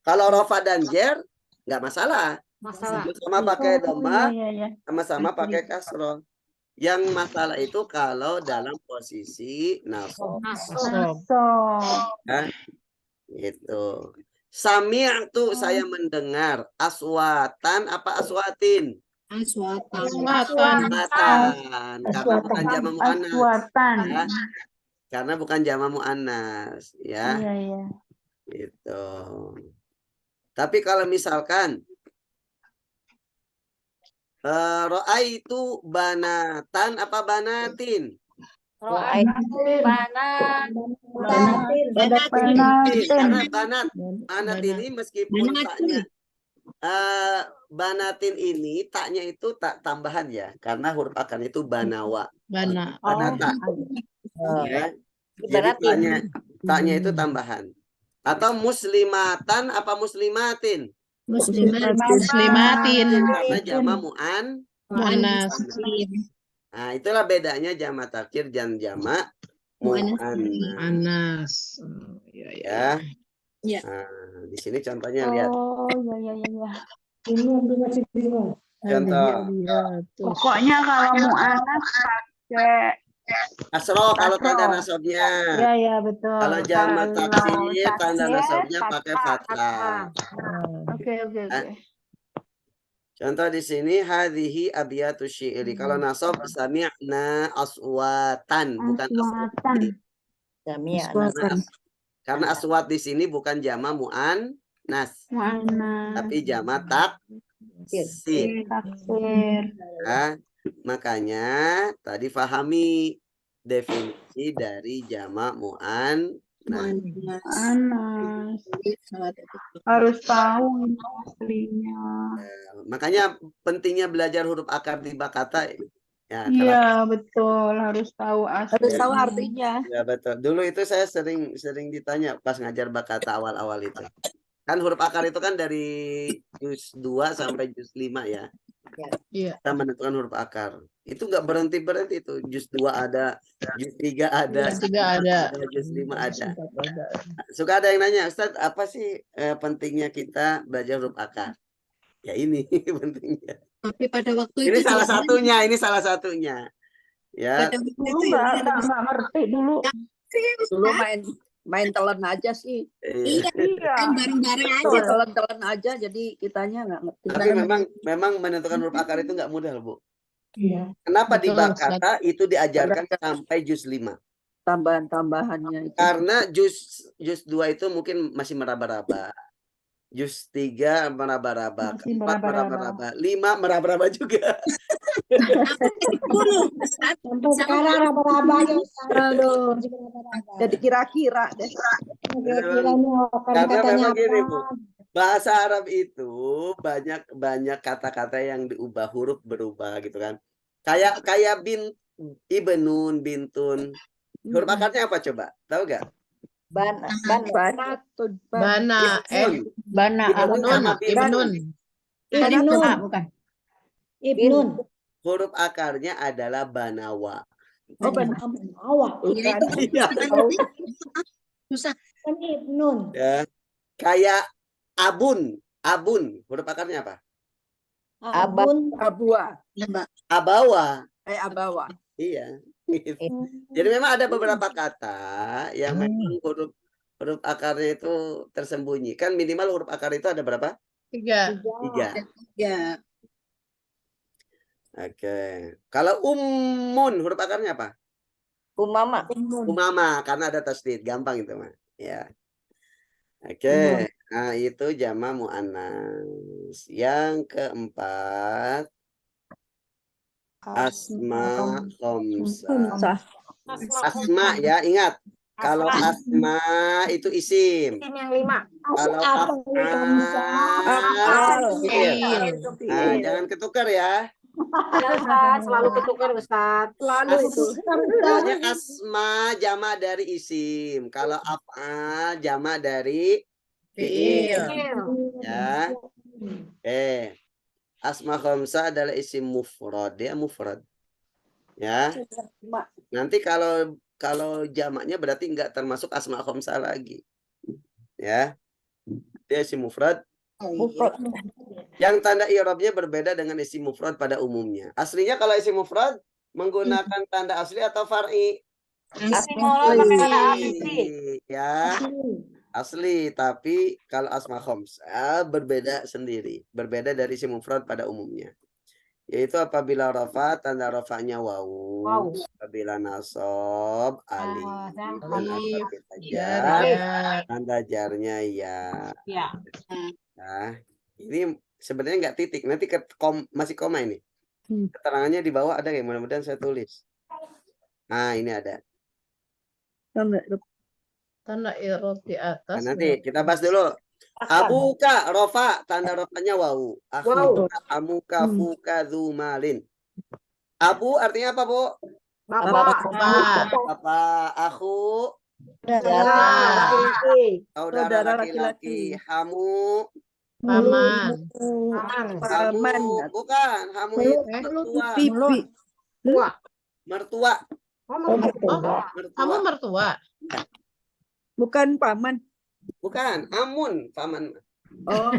A: Kalau rafa dan jer nggak masalah.
D: Masalah.
A: Sama pakai dhamma,
E: Iya.
A: sama-sama pakai kasroh. Yang masalah itu kalau dalam posisi nasab.
D: Masuk.
E: So,
A: Itu. Sami'tu saya mendengar. Aswatan apa aswatin?
B: Aswatan.
A: Aswatan. Karena bukan jamak muannas.
E: aswatan.
A: Ya. Karena bukan jamak muannas, ya.
E: Iya.
A: Gitu. Tapi kalau misalkan ra'aitu banatan apa banatin? Karena banat ini meskipun taknya banatin ini taknya itu tak tambahan ya, karena huruf akan itu banawa. Banata. Ya. Jadi taknya itu tambahan. Atau muslimatan apa muslimatin?
C: Muslimatin.
A: Karena jamak
C: Muannas.
A: Nah, itulah bedanya jamak taksir dan jamak muannas.
C: Muannas.
A: Ya.
B: Ya.
A: Nah, di sini contohnya lihat.
E: Oh, iya.
A: Contoh.
E: Pokoknya kalau mu'anas pakai
A: Asroh kalau tanda nasabnya.
E: Iya, betul.
A: Kalau jamak taksir tanda
E: taksir,
A: nasabnya pakai fathah.
E: Oke.
A: Contoh di sini hadhihi abiyatu syi'ri. Kalau nasab sami'na aswatan bukan
E: Aswatan.
A: karena aswat di sini bukan jamak muannas tapi jamak taksir. Nah, makanya tadi pahami definisi dari jamak muannas.
E: Anas. Harus tahu ini aslinya.
A: Makanya pentingnya belajar huruf akar di Bakata. Ya,
E: Iya, betul. Harus tahu asli.
F: Harus tahu artinya.
A: ya betul. Dulu itu saya sering ditanya pas ngajar Bakata awal-awal itu. Kan huruf akar itu kan dari juz 2 sampai juz 5 ya.
C: Iya.
A: Kita menentukan huruf akar. Itu nggak berhenti itu. Juz 2 ada, juz 3 ada,
C: Juz 3 ada.
A: juz 5 ada. Suka ada yang nanya, Ustaz, apa sih pentingnya kita belajar huruf akar? Ya ini pentingnya.
B: Tapi pada waktu
A: Ini
B: itu
A: salah satunya. Ya.
B: pada waktu
E: Dulu
B: itu ya.
E: nggak ngerti dulu.
F: Dulu main telan aja sih.
B: Iya. Kan bareng-bareng aja.
F: Iya, telan aja jadi kitanya nggak ngerti.
A: Tapi memang menentukan huruf akar itu nggak mudah, Bu.
E: Iya.
A: Kenapa di
C: Betul,
A: Bakata itu diajarkan sampai juz 5?
F: Tambahan-tambahannya itu.
A: Karena juz 2 itu mungkin masih meraba-raba. Juz 3 meraba-raba,
E: Masih
A: 4
E: meraba-raba.
A: 5 meraba-raba juga.
B: Sampai sekarang raba-rabanya.
F: Aduh. Jadi kira-kira deh.
A: Karena memang gini, Bu. Bahasa Arab itu banyak kata-kata yang diubah, huruf berubah gitu kan. Kayak ibnun, bintun. Huruf akarnya apa coba? Tahu gak?
G: Bana.
C: Bana.
E: Bana.
A: Ibnun sama
C: Ibnun.
B: Ibnun.
E: Bukan.
B: Ibnun.
A: huruf akarnya adalah banawa.
B: Oh, awak.
G: Iya,
A: Iya.
B: Susah. Kan Ibnun.
A: Ya. Kayak abun. Abun. Huruf akarnya apa?
B: Abun.
F: Abua.
A: Abawa.
F: Abawa.
A: Iya. Jadi memang ada beberapa kata yang memang huruf akarnya itu tersembunyi. Kan minimal huruf akar itu ada berapa?
C: 3.
A: 3.
B: Ya.
A: Oke. Kalau ummun huruf akarnya apa?
G: Umama.
A: Umama karena ada tasdid, gampang itu mah. Ya. Oke. Nah, itu jama muannas. Yang keempat asma khamsah. Asma ya, ingat. Kalau asma itu isim.
G: Yang 5.
A: Kalau
F: Afal.
A: Nah, jangan ketukar ya.
G: Ya, Ustaz, selalu ketukar, Ustaz.
F: Lalu itu.
A: Soalnya asma jama dari isim. Kalau af'al jama dari fi'il. Ya. Asma khamsah adalah isim mufrad, dia mufrad. Ya. Nanti kalau jamaknya berarti enggak termasuk asma khamsah lagi. Ya. Dia isim mufrad. Yang tanda i'rabnya berbeda dengan isim mufrad pada umumnya. Aslinya kalau isim mufrad menggunakan tanda asli atau far'i?
G: Asli.
A: Ya. Asli, tapi kalau asma khamsah berbeda sendiri, berbeda dari isim mufrad pada umumnya. Yaitu apabila rafa tanda rafanya wawu, apabila nasab alif, dan apabila jar tanda jarnya ya. Nah, ini sebenarnya nggak titik, nanti masih koma ini. Keterangannya di bawah ada, mudah-mudahan saya tulis. Nah, ini ada.
C: Tanda i'rab di atas.
A: Nah, nanti kita bahas dulu. Abuka rofa tanda rofanya wawu. Akhuka amuka fuka zumalin. Abu artinya apa, Bu? Bapak. Aku saudara laki-laki. Hamu
C: Paman.
A: bukan. Hamu itu mertua.
C: Kamu mertua.
F: Bukan paman.
A: Bukan, amun, paman.
F: Oh.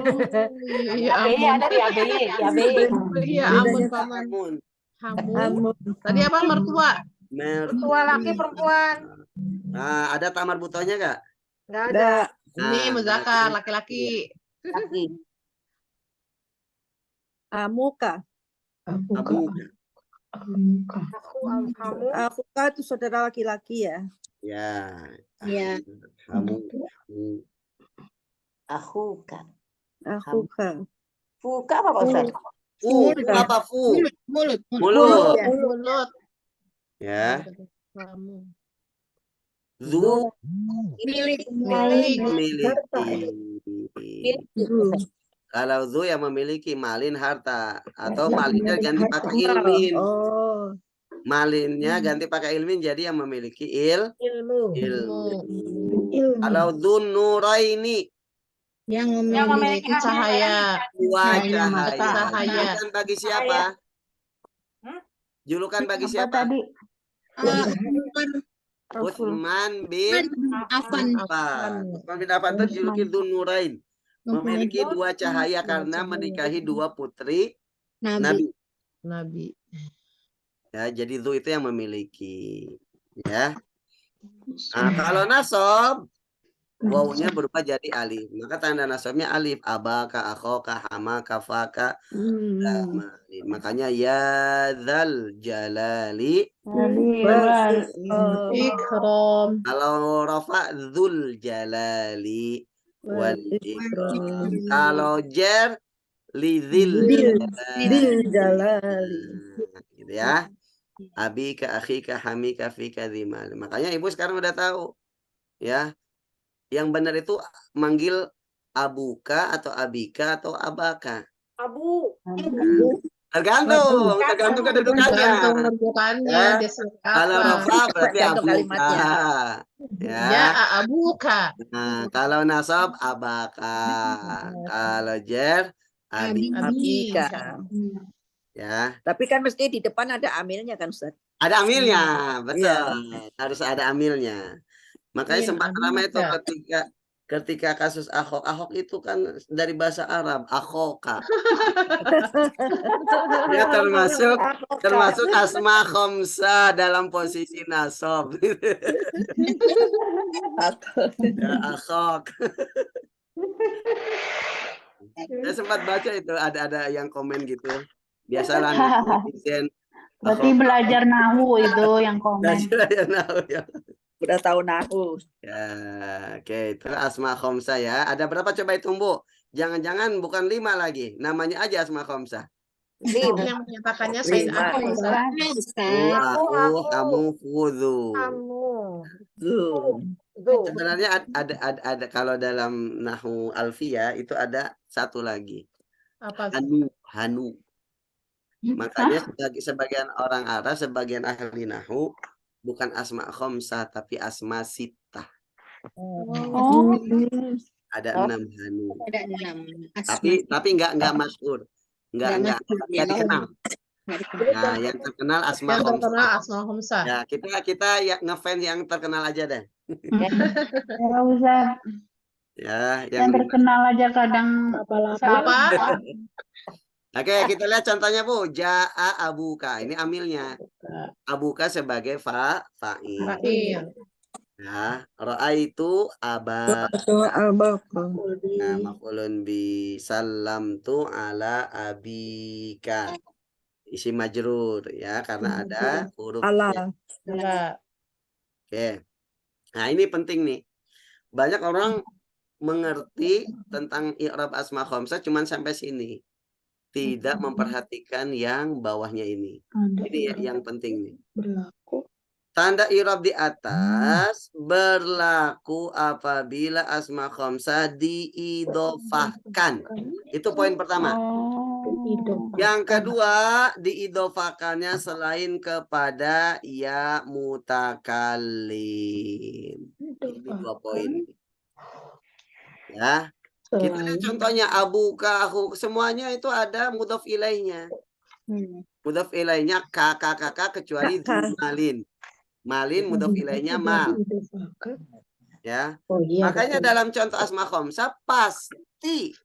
C: Iya,
G: Ada di ABY.
C: Iya, amun paman.
A: Amun.
C: Hamu. Tadi apa mertua?
G: Mertua laki perempuan.
A: Nah, ada tamar butohnya gak?
G: Enggak ada.
C: Ini muzakar laki-laki.
G: Laki.
F: Amuka. Akuka itu saudara laki-laki ya.
A: Ya.
B: Ya.
G: Akhuka.
F: Akuka.
G: Fuka apa Pak Ustaz?
A: Apa fu?
B: Mulut.
C: Mulut.
A: Ya.
C: Kamu.
A: Zu
B: Milik.
A: memiliki. Kalau zu yang memiliki malin harta atau malinnya ganti pakai ilmin.
F: Oh.
A: Malinnya ganti pakai ilmin jadi yang memiliki ilmu. Kalau dzun nuraini
B: Yang
G: memiliki
C: Cahaya.
A: dua
C: Cahaya.
A: cahaya. Julukan bagi siapa? Julukan bagi siapa?
E: Tadi
A: Utsman bin
B: Afan.
A: Affan. Utsman bin Affan itu juluki dzun nurain. Memiliki dua cahaya karena menikahi dua putri Nabi. Ya, jadi zu itu yang memiliki. Ya. Nah, kalau nasab wawunya berubah jadi alif. Maka tanda nasabnya alif. Abaka, akhoka, hamaka, faka. Makanya ya dzal jalali.
C: Ikram.
A: Kalau rafa dzul jalali wal ikram. Kalau jar lidzil jalali. Gitu ya. Abika, akhika, hamika, fika, dhimal. Makanya ibu sekarang udah tahu. Ya. Yang benar itu manggil abuka atau abika atau abaka.
G: Abu.
A: Tergantung kedudukannya.
C: Tergantung kedudukannya,
A: Ya.
C: dia siapa.
A: Kalau rofa berarti
F: Tergantung
A: abuka.
F: kalimatnya.
A: Ya.
C: Ja'a abuka.
A: Nah, kalau nasab abaka. Kalau jer
B: Abi.
A: abi.
F: Abika.
A: Ya.
F: Tapi kan mesti di depan ada amilnya kan, Ustaz?
A: Ada amilnya, betul.
F: Iya.
A: Harus ada amilnya. Makanya
C: Min
A: sempat ramai itu
C: abika.
A: ketika kasus Ahok. Ahok itu kan dari bahasa Arab, akhoka. Ya termasuk asma khamsah dalam posisi nasab. Ya, akhok. Saya sempat baca itu ada yang komen gitu. Biasalah netizen.
E: Berarti belajar nahu itu yang komen.
A: Belajar ya nahu ya.
F: Udah tahu nahu.
A: Ya, oke, itu asma khamsah ya. Ada berapa coba hitung, Bu? Jangan-jangan bukan 5 lagi. Namanya aja asma khamsah.
C: Yang menyatakannya Said
F: Lima.
C: aku, Ustaz.
A: Aku, kamu, fudu. Sebenarnya ada kalau dalam nahu alfiyah itu ada satu lagi.
C: Apa?
A: Hanu. Makanya sebagian orang Arab, sebagian ahli nahu bukan asma khamsah tapi asma sittah.
E: Oh,
A: Ada 6 hanu.
B: Ada 6.
A: Tapi enggak masyhur. Enggak dikenal. Nah, yang terkenal asma
C: Yang terkenal
A: khamsah.
C: asma khamsah.
A: Ya, kita ya ngefans yang terkenal aja deh.
E: ya Ustaz.
A: Ya,
E: Yang terkenal aja kadang
C: Apa?
A: Oke, kita lihat contohnya, Bu. Ja'a abuka. Ini amilnya. Abuka sebagai fa'il.
C: Fa'il.
A: Ya, ra'aitu aba. Nah, maf'ulun bi sallamtu ala abika. Isi majrur ya, karena ada huruf
F: Ala.
C: Enggak.
A: Oke. Nah, ini penting nih. Banyak orang mengerti tentang i'rab asma khamsah cuman sampai sini. Tidak memperhatikan yang bawahnya ini. Ini yang penting nih. Tanda i'rab di atas berlaku apabila asma khamsah diidofahkan. Itu poin pertama. Yang kedua, diidofakannya selain kepada ya mutakallim. Ini 2 poin. Ya. Kita lihat contohnya abuka, aku, semuanya itu ada mudhof ilaihnya. Mudhof ilaihnya kakak kecuali malin. Malin mudhof ilaihnya mal. Ya. Makanya dalam contoh asma khamsah pasti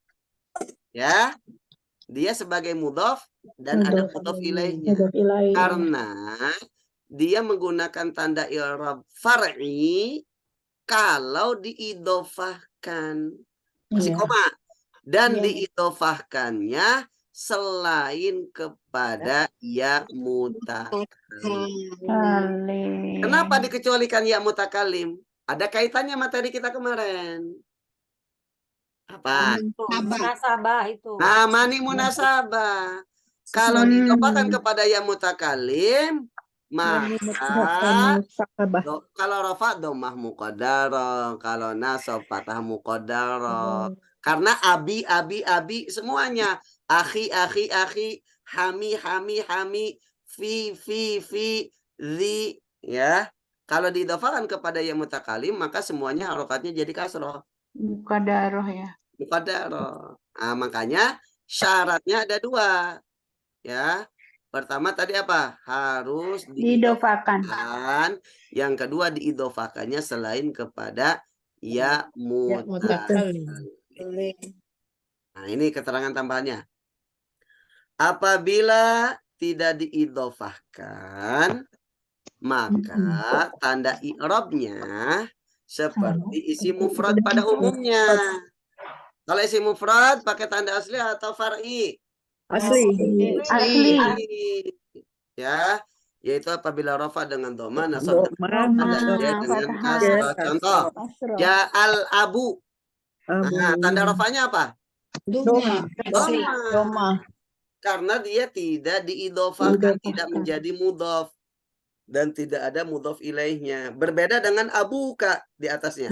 A: ya dia sebagai mudhof dan ada mudhof ilaihnya. Karena dia menggunakan tanda i'rab far'i kalau diidofahkan. Masih koma. Dan diidofahkannya selain kepada ya mutakallim. Kenapa dikecualikan ya mutakallim? Ada kaitannya materi kita kemarin. Apa?
G: Munasabah itu.
A: Nah, mani munasabah. Kalau diidofahkan kepada ya mutakallim, maka kalau rafa dhammah muqaddarah, kalau nasab fathah muqaddarah. Karena abi semuanya. Akhi, hami, fi, zi, ya. Kalau diidofahkan kepada ya mutakallim, maka semuanya harokatnya jadi kasroh.
E: Muqaddarah ya.
A: Muqaddarah. Nah, makanya syaratnya ada 2. Ya. Pertama tadi apa? Harus diidofahkan. Yang kedua diidofahkannya selain kepada ya mutakallim. Nah, ini keterangan tambahannya. Apabila tidak diidofahkan, maka tanda i'rabnya seperti isi mufrad pada umumnya. Kalau isi mufrad pakai tanda asli atau far'i?
E: Asli.
A: Ya, yaitu apabila rafa dengan dhamma, nasab dengan kasrah. Contoh, ya al abu. Nah, tanda rafanya apa? Dhamma. Karena dia tidak diidofahkan, tidak menjadi mudhof dan tidak ada mudhof ilaihnya. Berbeda dengan abuka di atasnya.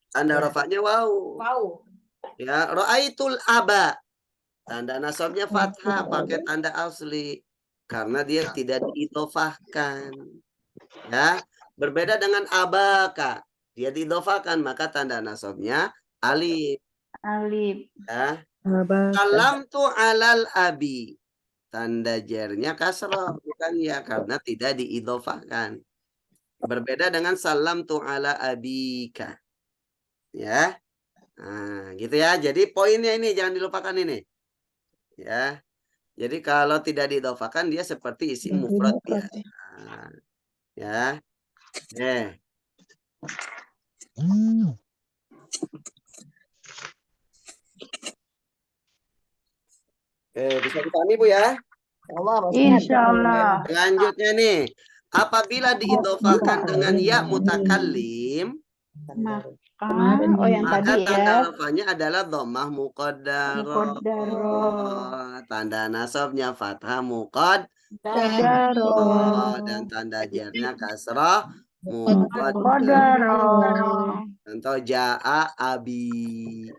A: Tanda rafanya waw. Ya, ra'aitul aba. Tanda nasabnya fathah pakai tanda asli karena dia tidak diidhofahkan. Ya, berbeda dengan abaka. Dia diidhofahkan maka tanda nasabnya alif.
E: Alif.
A: Ya. Salam tu alal abi. Tanda jernya kasrah bukan ya karena tidak diidhofahkan. Berbeda dengan salam tu ala abika. Ya. Nah, gitu ya. Jadi poinnya ini jangan dilupakan ini. Ya. Jadi kalau tidak diidhofahkan dia seperti isim mufrad biasa. Ya. Bisa dipahami Bu ya?
G: Allah, Pak Ustaz.
E: Insyaallah.
A: Selanjutnya nih, apabila diidhofahkan dengan ya mutakallim,
E: Oh yang
A: maka
E: tadi
A: tanda
E: ya.
A: rafanya adalah dhammah muqaddarah.
E: Muqaddarah.
A: Tanda nasabnya fathah muqaddarah
E: Muqaddarah.
A: dan tanda jarnya kasrah muqaddarah.
E: Muqaddarah.
A: Contoh jaa abi.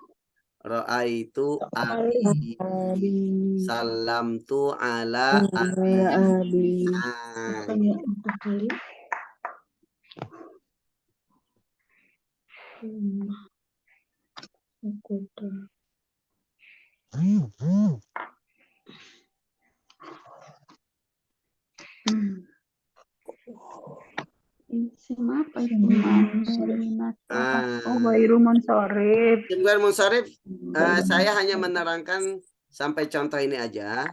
A: Ra'aitu abi. Salamtu ala abi. Nah,
E: Isim apa itu? Oh, ghairu munsharif.
A: Isim ghair munsharif, saya hanya menerangkan sampai contoh ini aja.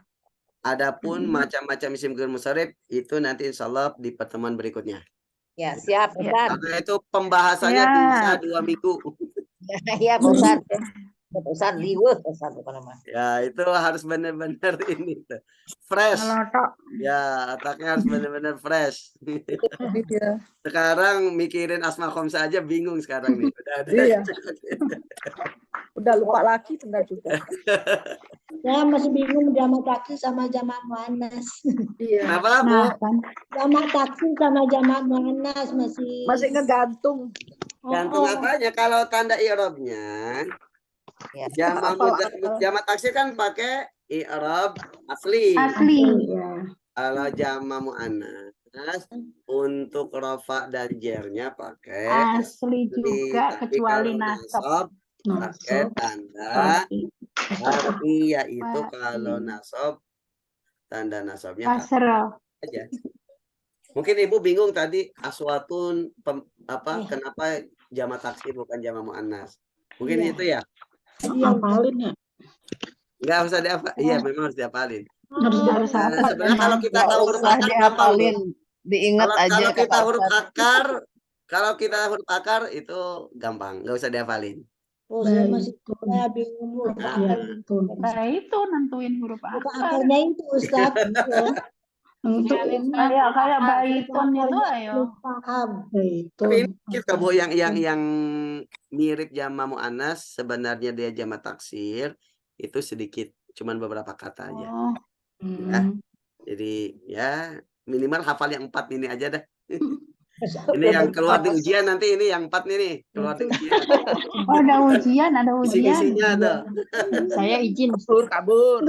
A: Adapun macam-macam isim ghair munsharif itu nanti insya Allah di pertemuan berikutnya.
G: Ya, siap, Ustaz.
A: Karena itu pembahasannya
E: Ya.
A: bisa 2 minggu.
G: Ya, Pak Ustaz. Ustaz liweh, Ustaz bukan nama.
A: Ya itu harus benar-benar ini tuh. Fresh.
E: Ngelotok.
A: Ya otaknya harus benar-benar fresh. Sekarang mikirin asma khamsah aja bingung sekarang nih. Udah ada.
F: Iya. Udah lupa lagi benar juga.
B: Ya masih bingung jamak taksir sama jamak muannas.
F: Iya.
A: Kenapa Bu?
E: Nah, kan.
B: Jamak taksir sama jamak muannas
F: Masih ngegantung.
A: Gantung apanya? Kalau tanda i'rabnya
G: Ya.
A: jamak taksir kan pakai i'rab asli.
E: Asli.
A: Kalau jamak muannas untuk rafa dan jernya pakai
E: Asli juga
A: Tapi
E: kecuali
A: kalau
E: nasab.
A: pakai tanda arti yaitu kalau nasab tanda nasabnya
E: Kasrah.
A: aja. Mungkin Ibu bingung tadi aswatun kenapa jamak taksir bukan jamak muannas. Mungkin itu ya.
B: Hafalin ya.
A: Enggak usah dihafal. Iya, memang harus dihafalin.
E: Harus hafal.
A: Sebenarnya kalau kita tahu huruf akar gampang.
C: dihafalin, diingat aja
A: Kalau kita
C: kata
A: huruf
C: Ustaz.
A: akar, kalau kita huruf akar itu gampang, nggak usah dihafalin.
B: Oh, saya masih saya bingung huruf akar.
E: Nah, itu nentuin huruf
B: Huruf
E: akar.
B: akarnya itu Ustaz.
E: Kayak baiton itu ayo.
B: Paham.
A: Tapi ini kita Bu yang mirip jamak muannas sebenarnya dia jamak taksir itu sedikit, cuman beberapa kata aja.
E: Oh.
A: Ya. Jadi ya minimal hafal yang 4 ini aja dah. Ini yang keluar di ujian nanti ini yang 4 nih keluar di ujian.
E: Oh, ada ujian.
A: Isi-isinya tuh.
C: Saya izin.
F: Kabur.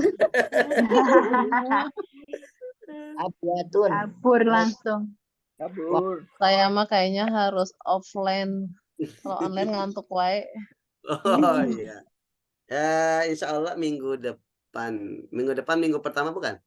G: Abiatun.
E: Kabur langsung.
F: Kabur.
C: Saya mah kayaknya harus offline. Kalau online ngantuk wae.
A: Oh iya. Ya, insya Allah minggu depan. Minggu pertama bukan?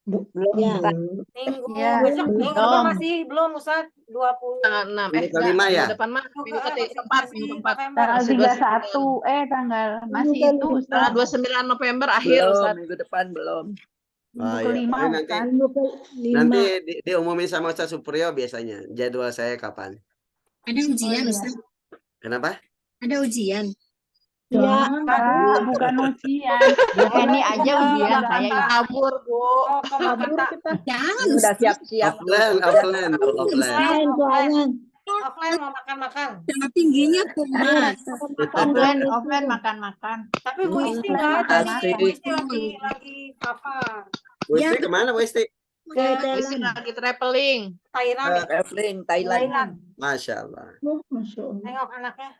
G: Belum.
B: Ya.
G: Ustaz.
D: Minggu
E: Ya.
D: besok minggu depan masih belum Ustaz 20
C: Tanggal 6.
A: Minggu kelima ya?
C: Minggu depan mah minggu keempat. Minggu keempat.
E: Tanggal
C: Masih
E: 31. Tanggal masih itu.
C: Tanggal 29 November akhir
F: Belum,
C: Ustaz.
F: minggu depan belum.
E: Minggu
A: Oh, iya.
E: kelima.
A: Paling nanti
E: Ustaz.
B: Minggu kelima.
A: nanti diumumin sama Ustaz Supriyo biasanya. Jadwal saya kapan?
B: Ada ujian
E: Oh, iya.
B: Ustaz.
A: Kenapa?
B: Ada ujian.
E: Ya, bukan ujian. Ini aja ujian saya.
C: Kabur, Bu.
D: Oh, kamu kata
B: Jangan.
F: Udah siap-siap.
A: Offline.
B: Offline soalnya.
D: offline mau makan-makan.
B: Yang tingginya kumat.
E: Offline makan-makan.
D: Tapi Bu Isti nggak ada nih.
F: Asik.
D: Bu Isti lagi apa?
A: Bu Isti kemana Bu Isti?
C: Isi lagi traveling.
D: Thailand.
F: Traveling Thailand.
D: Thailand.
A: Masya Allah.
B: Masya Allah.
D: Tengok anaknya.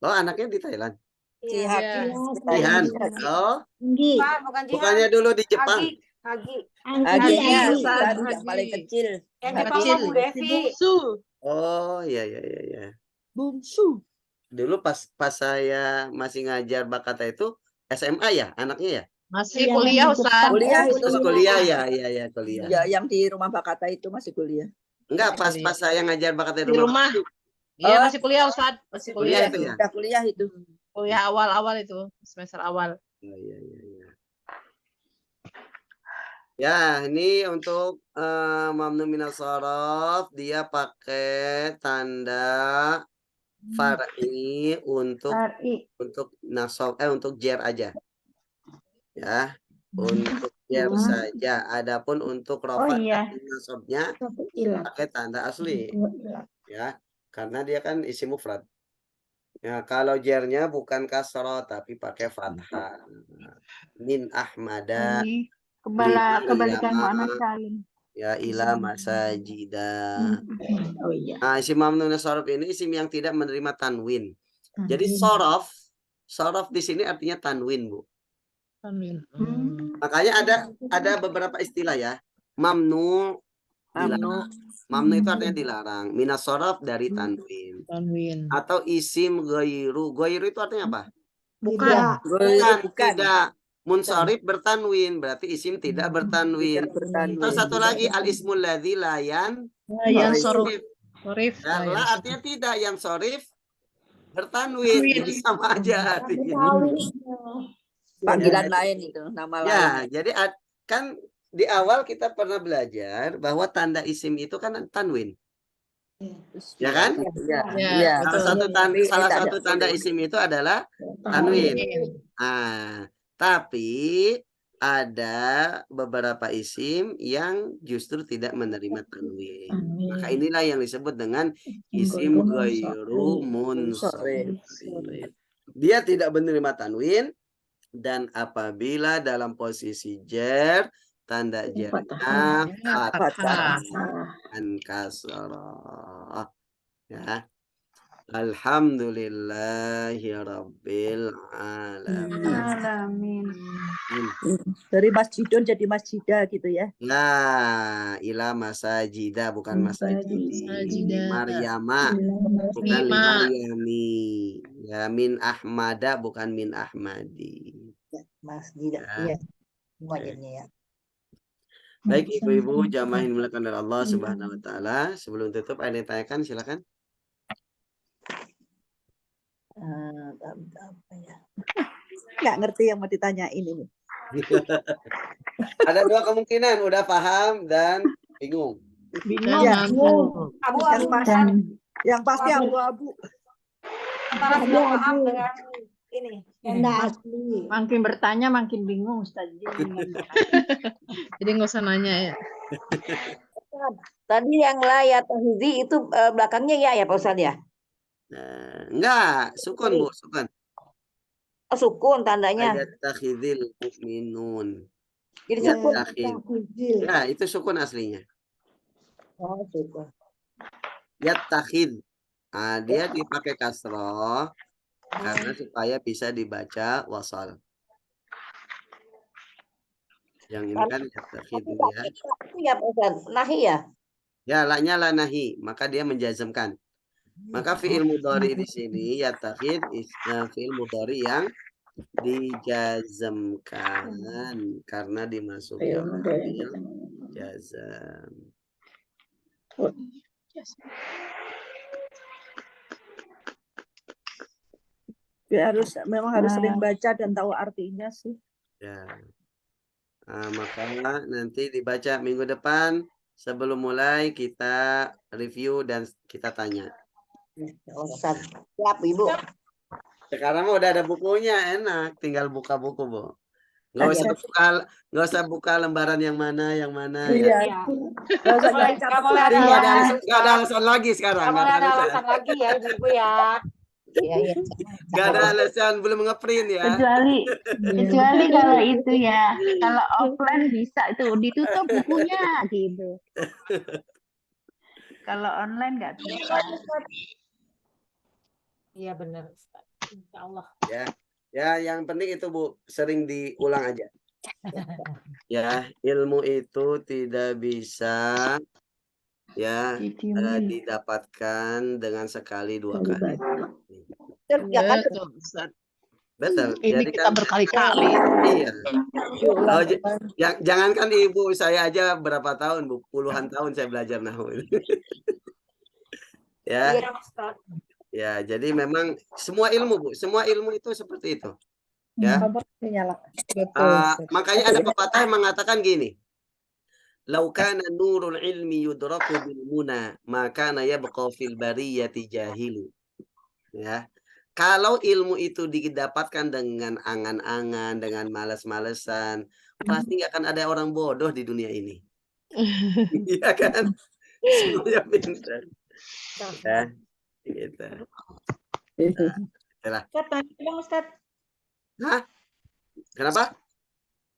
A: Oh anaknya di Thailand.
F: Jihad.
C: Iya.
A: Jihan. Oh,
B: Anggi.
D: Bukan
A: bukannya dulu di Jepang.
D: Hagi.
F: Haginya
B: Anggi.
F: Ustaz,
C: Haji.
F: yang paling kecil.
D: Yang
C: Anak
D: Jepang
C: kecil.
D: mah Bu Devi.
C: Bungsu.
A: Oh, iya iya iya iya.
C: Bungsu.
A: Dulu pas saya masih ngajar Bakata itu SMA ya anaknya ya?
C: Masih
B: Iya,
C: kuliah,
B: di
C: Ustaz.
B: Jepang.
F: Kuliah
B: Oh,
F: itu.
A: Terus kuliah ya, iya iya kuliah.
F: Ya, yang di rumah Bakata itu masih kuliah.
A: Enggak, pas
C: kuliah.
A: saya ngajar Bakata
C: Di rumah. Iya,
F: Oh.
C: masih kuliah, Ustaz. Masih
A: Kuliah
C: kuliah
A: itu
C: itu.
A: ya?
F: Udah kuliah itu.
C: Kuliah awal-awal itu, semester awal.
A: Iya iya iya. Iya. Ya, ini untuk mamnu minal shorof dia pakai tanda far'i untuk
E: Far'i.
A: nasab untuk jer aja. Ya, untuk jer
E: Hmm.
A: saja. Adapun untuk
E: Oh
A: rofa
E: iya.
A: dan nasabnya pakai tanda asli. Ya, karena dia kan isi mufrad. Ya, kalau jernya bukan kasroh tapi pakai fathah. Min Ahmada
E: Ini
A: lima
E: kebalikan
A: yama
E: mu'annas salim.
A: ya ila masajida.
E: Oh iya.
A: Nah, isim mamnun sorof ini isim yang tidak menerima tanwin. Jadi sorof di sini artinya tanwin, Bu.
C: Amin.
A: Makanya ada beberapa istilah ya. Mamnu dilarang. Mamnu itu artinya dilarang. Minas sorof dari tanwin.
C: Tanwin.
A: Atau isim goiru. Goiru itu artinya apa?
C: Bukan.
F: Bukan.
A: Tidak. Munsharif bertanwin. Berarti isim tidak bertanwin.
F: Tidak bertanwin.
A: Terus satu lagi al-ismul ladzi layan.
C: Yang
A: sorif.
C: sorif.
A: Karena artinya tidak. Yang sorif bertanwin.
C: Tanwin.
A: Jadi sama aja artinya.
F: Panggilan lain itu, nama lain.
A: Ya, jadi kan di awal kita pernah belajar bahwa tanda isim itu kan tanwin. Ya kan?
F: Iya.
C: Ya,
F: Iya.
A: Salah satu tanda isim itu adalah tanwin. Nah, tapi ada beberapa isim yang justru tidak menerima tanwin. Maka inilah yang disebut dengan isim ghairu munsharif. Dia tidak menerima tanwin dan apabila dalam posisi jer tanda jernya fathah dan kasrah. Ya. Alhamdulillahirabbil alamin.
F: Dari masjidun jadi masjidah gitu ya.
A: Nah, ila masajida bukan masajidi. Maryama bukan Maryami. Ya min Ahmada bukan min Ahmadi.
G: Masjid.
A: Ya.
G: Iya. Wajibnya ya.
A: Baik ibu-ibu jamaah yang dimuliakan oleh Allah Subhanahu wa taala, sebelum tutup ada yang tanyakan silakan.
G: Apa ya?
F: Nggak ngerti yang mau ditanyain ini.
A: Ada dua kemungkinan, udah paham dan bingung.
C: Bingung.
F: Ya.
D: Abu-abu
F: Yang pasti abu-abu.
D: antara sudah paham dengan ini.
B: Tanda asli.
E: Makin bertanya makin bingung Ustaz.
C: Jadi nggak usah nanya ya.
G: Tadi yang la ya tahzi itu belakangnya ya Pak Ustaz ya?
A: Enggak, sukun Bu, sukun.
G: Oh, sukun tandanya.
A: Yattakhidhil mu'minun.
G: Jadi
A: Ya,
G: sukun.
A: Ya, itu sukun aslinya.
G: Oh, sukun.
A: Yattakhid. Dia dipakai kasroh karena supaya bisa dibaca wasal. Yang ini kan yattakhid ya.
G: Itu ya Pak Ustaz. Nahi ya?
A: Ya, la-nya la nahi, maka dia menjazmkan. Maka fi'il mudhari di sini yattakhid fi'il mudhari yang dijazmkan karena dimasuki oleh fi'il jazm.
F: Ya, memang harus sering baca dan tahu artinya sih.
A: Ya. Maka nanti dibaca minggu depan sebelum mulai kita review dan kita tanya.
G: Ustaz. Siap Ibu.
A: Sekarang udah ada bukunya, enak, tinggal buka buku, Bu. Nggak usah buka lembaran yang mana ya.
F: Iya.
A: Nggak ada alasan lagi sekarang.
D: Nggak ada alasan lagi ya Ibu ya.
G: Iya.
A: Nggak ada alasan, belum nge-print ya.
E: Kecuali kalau itu ya, kalau offline bisa itu ditutup bukunya gitu. Kalau online nggak bisa.
D: Iya benar Ustaz. Insya Allah.
A: Ya. Ya, yang penting itu Bu, sering diulang aja. Ya, ilmu itu tidak bisa ya didapatkan dengan sekali dua kali.
G: Ya kan
C: Betul, Ustaz.
A: Betul.
C: Ini
A: Jadi
C: kita
A: kan
C: berkali-kali.
A: iya. Oh, jangankan Ibu, saya aja berapa tahun Bu, puluhan tahun saya belajar nahwu. Ya.
G: iya Ustaz.
A: Ya, jadi memang semua ilmu Bu, semua ilmu itu seperti itu. Ya. Makanya ada pepatah yang mengatakan gini. Lau kana nurul ilmi yudraku bil muna, maka yabqa fil bariyati jahilu. Ya. Kalau ilmu itu didapatkan dengan angan-angan, dengan malas-malesan, pasti nggak akan ada orang bodoh di dunia ini. Iya kan? Semuanya pintar. Ya, gitu. Nah,
B: Ustaz, tanya dong, Ustaz.
A: Hah? Kenapa?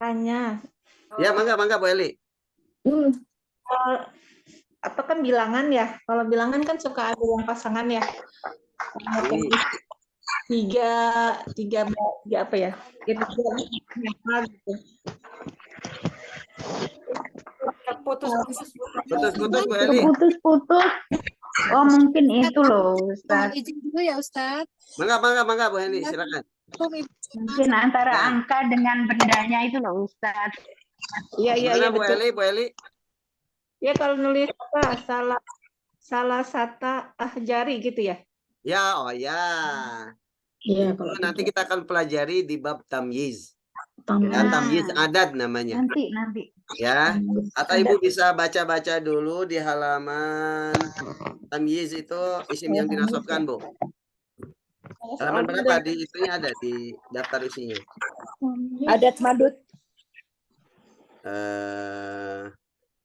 B: Tanya.
A: Ya, mangga Bu Eli.
B: Apa kan bilangan ya? Kalau bilangan kan suka ada yang pasangan ya. Tiga apa ya? Gitu.
G: Putus-putus.
A: Putus-putus Bu Eli.
E: Putus-putus. Oh, mungkin itu loh, Ustaz.
H: Izin dulu ya Ustaz.
A: Mangga Bu Eli, silakan.
E: Mungkin antara angka dengan bendanya itu loh, Ustaz.
A: Gimana Bu
B: betul.
A: Eli, Bu Eli?
B: Ya kalau nulis apa salah sata jari gitu ya.
A: Ya, oh ya.
B: Iya,
A: Itu nanti kita akan pelajari di bab tamyiz.
B: Tamyiz.
A: Ya, tamyiz adat namanya.
E: Nanti.
A: Ya. Atau Ibu bisa baca-baca dulu di halaman tamyiz itu isim yang dinasabkan, Bu. Halaman berapa di itunya ada di daftar isinya?
F: Adat madud.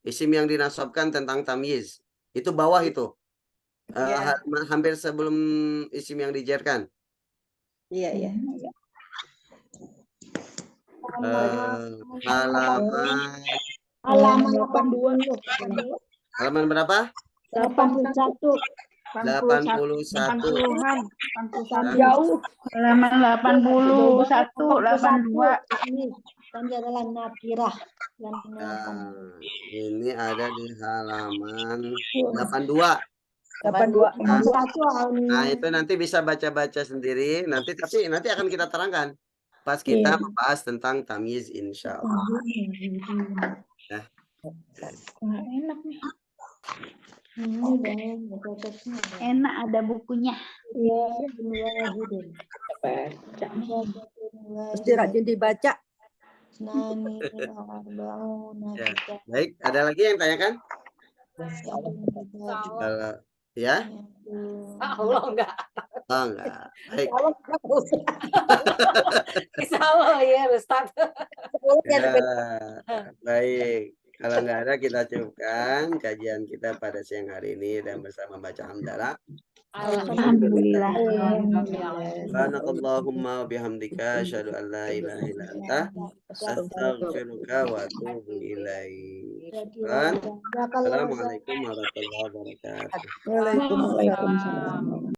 A: Isim yang dinasabkan tentang tamyiz. Itu bawah itu. Hampir sebelum isim yang dijarkan.
B: Iya.
A: Halaman
B: 82.
A: halaman berapa?
B: 81.
A: 81.
F: Jauh.
E: Halaman 81, 82.
B: Ini adalah nakirah.
A: Ini ada di halaman 82.
F: 82.
A: Nah, itu nanti bisa baca-baca sendiri. Tapi nanti akan kita terangkan pas kita membahas tentang tamyiz insya Allah. Ya.
B: Enak nih.
E: Enak ada bukunya.
B: Iya,
F: Mesti rajin dibaca.
A: Ya. Baik, ada lagi yang tanyakan? Kalau ya?
G: Allah enggak.
A: Oh, enggak. Baik.
G: Insya Allah ya Ustaz.
A: Ya, baik. Kalau nggak ada, kita cukupkan kajian kita pada siang hari ini dan bersama baca hamdalah.
E: Alhamdulillah.
A: Subhanakallahumma bihamdika asyhadu an la ilaha illa anta astaghfiruka wa atubu ilaik. Assalamualaikum warahmatullahi wabarakatuh.
F: Waalaikumsalam.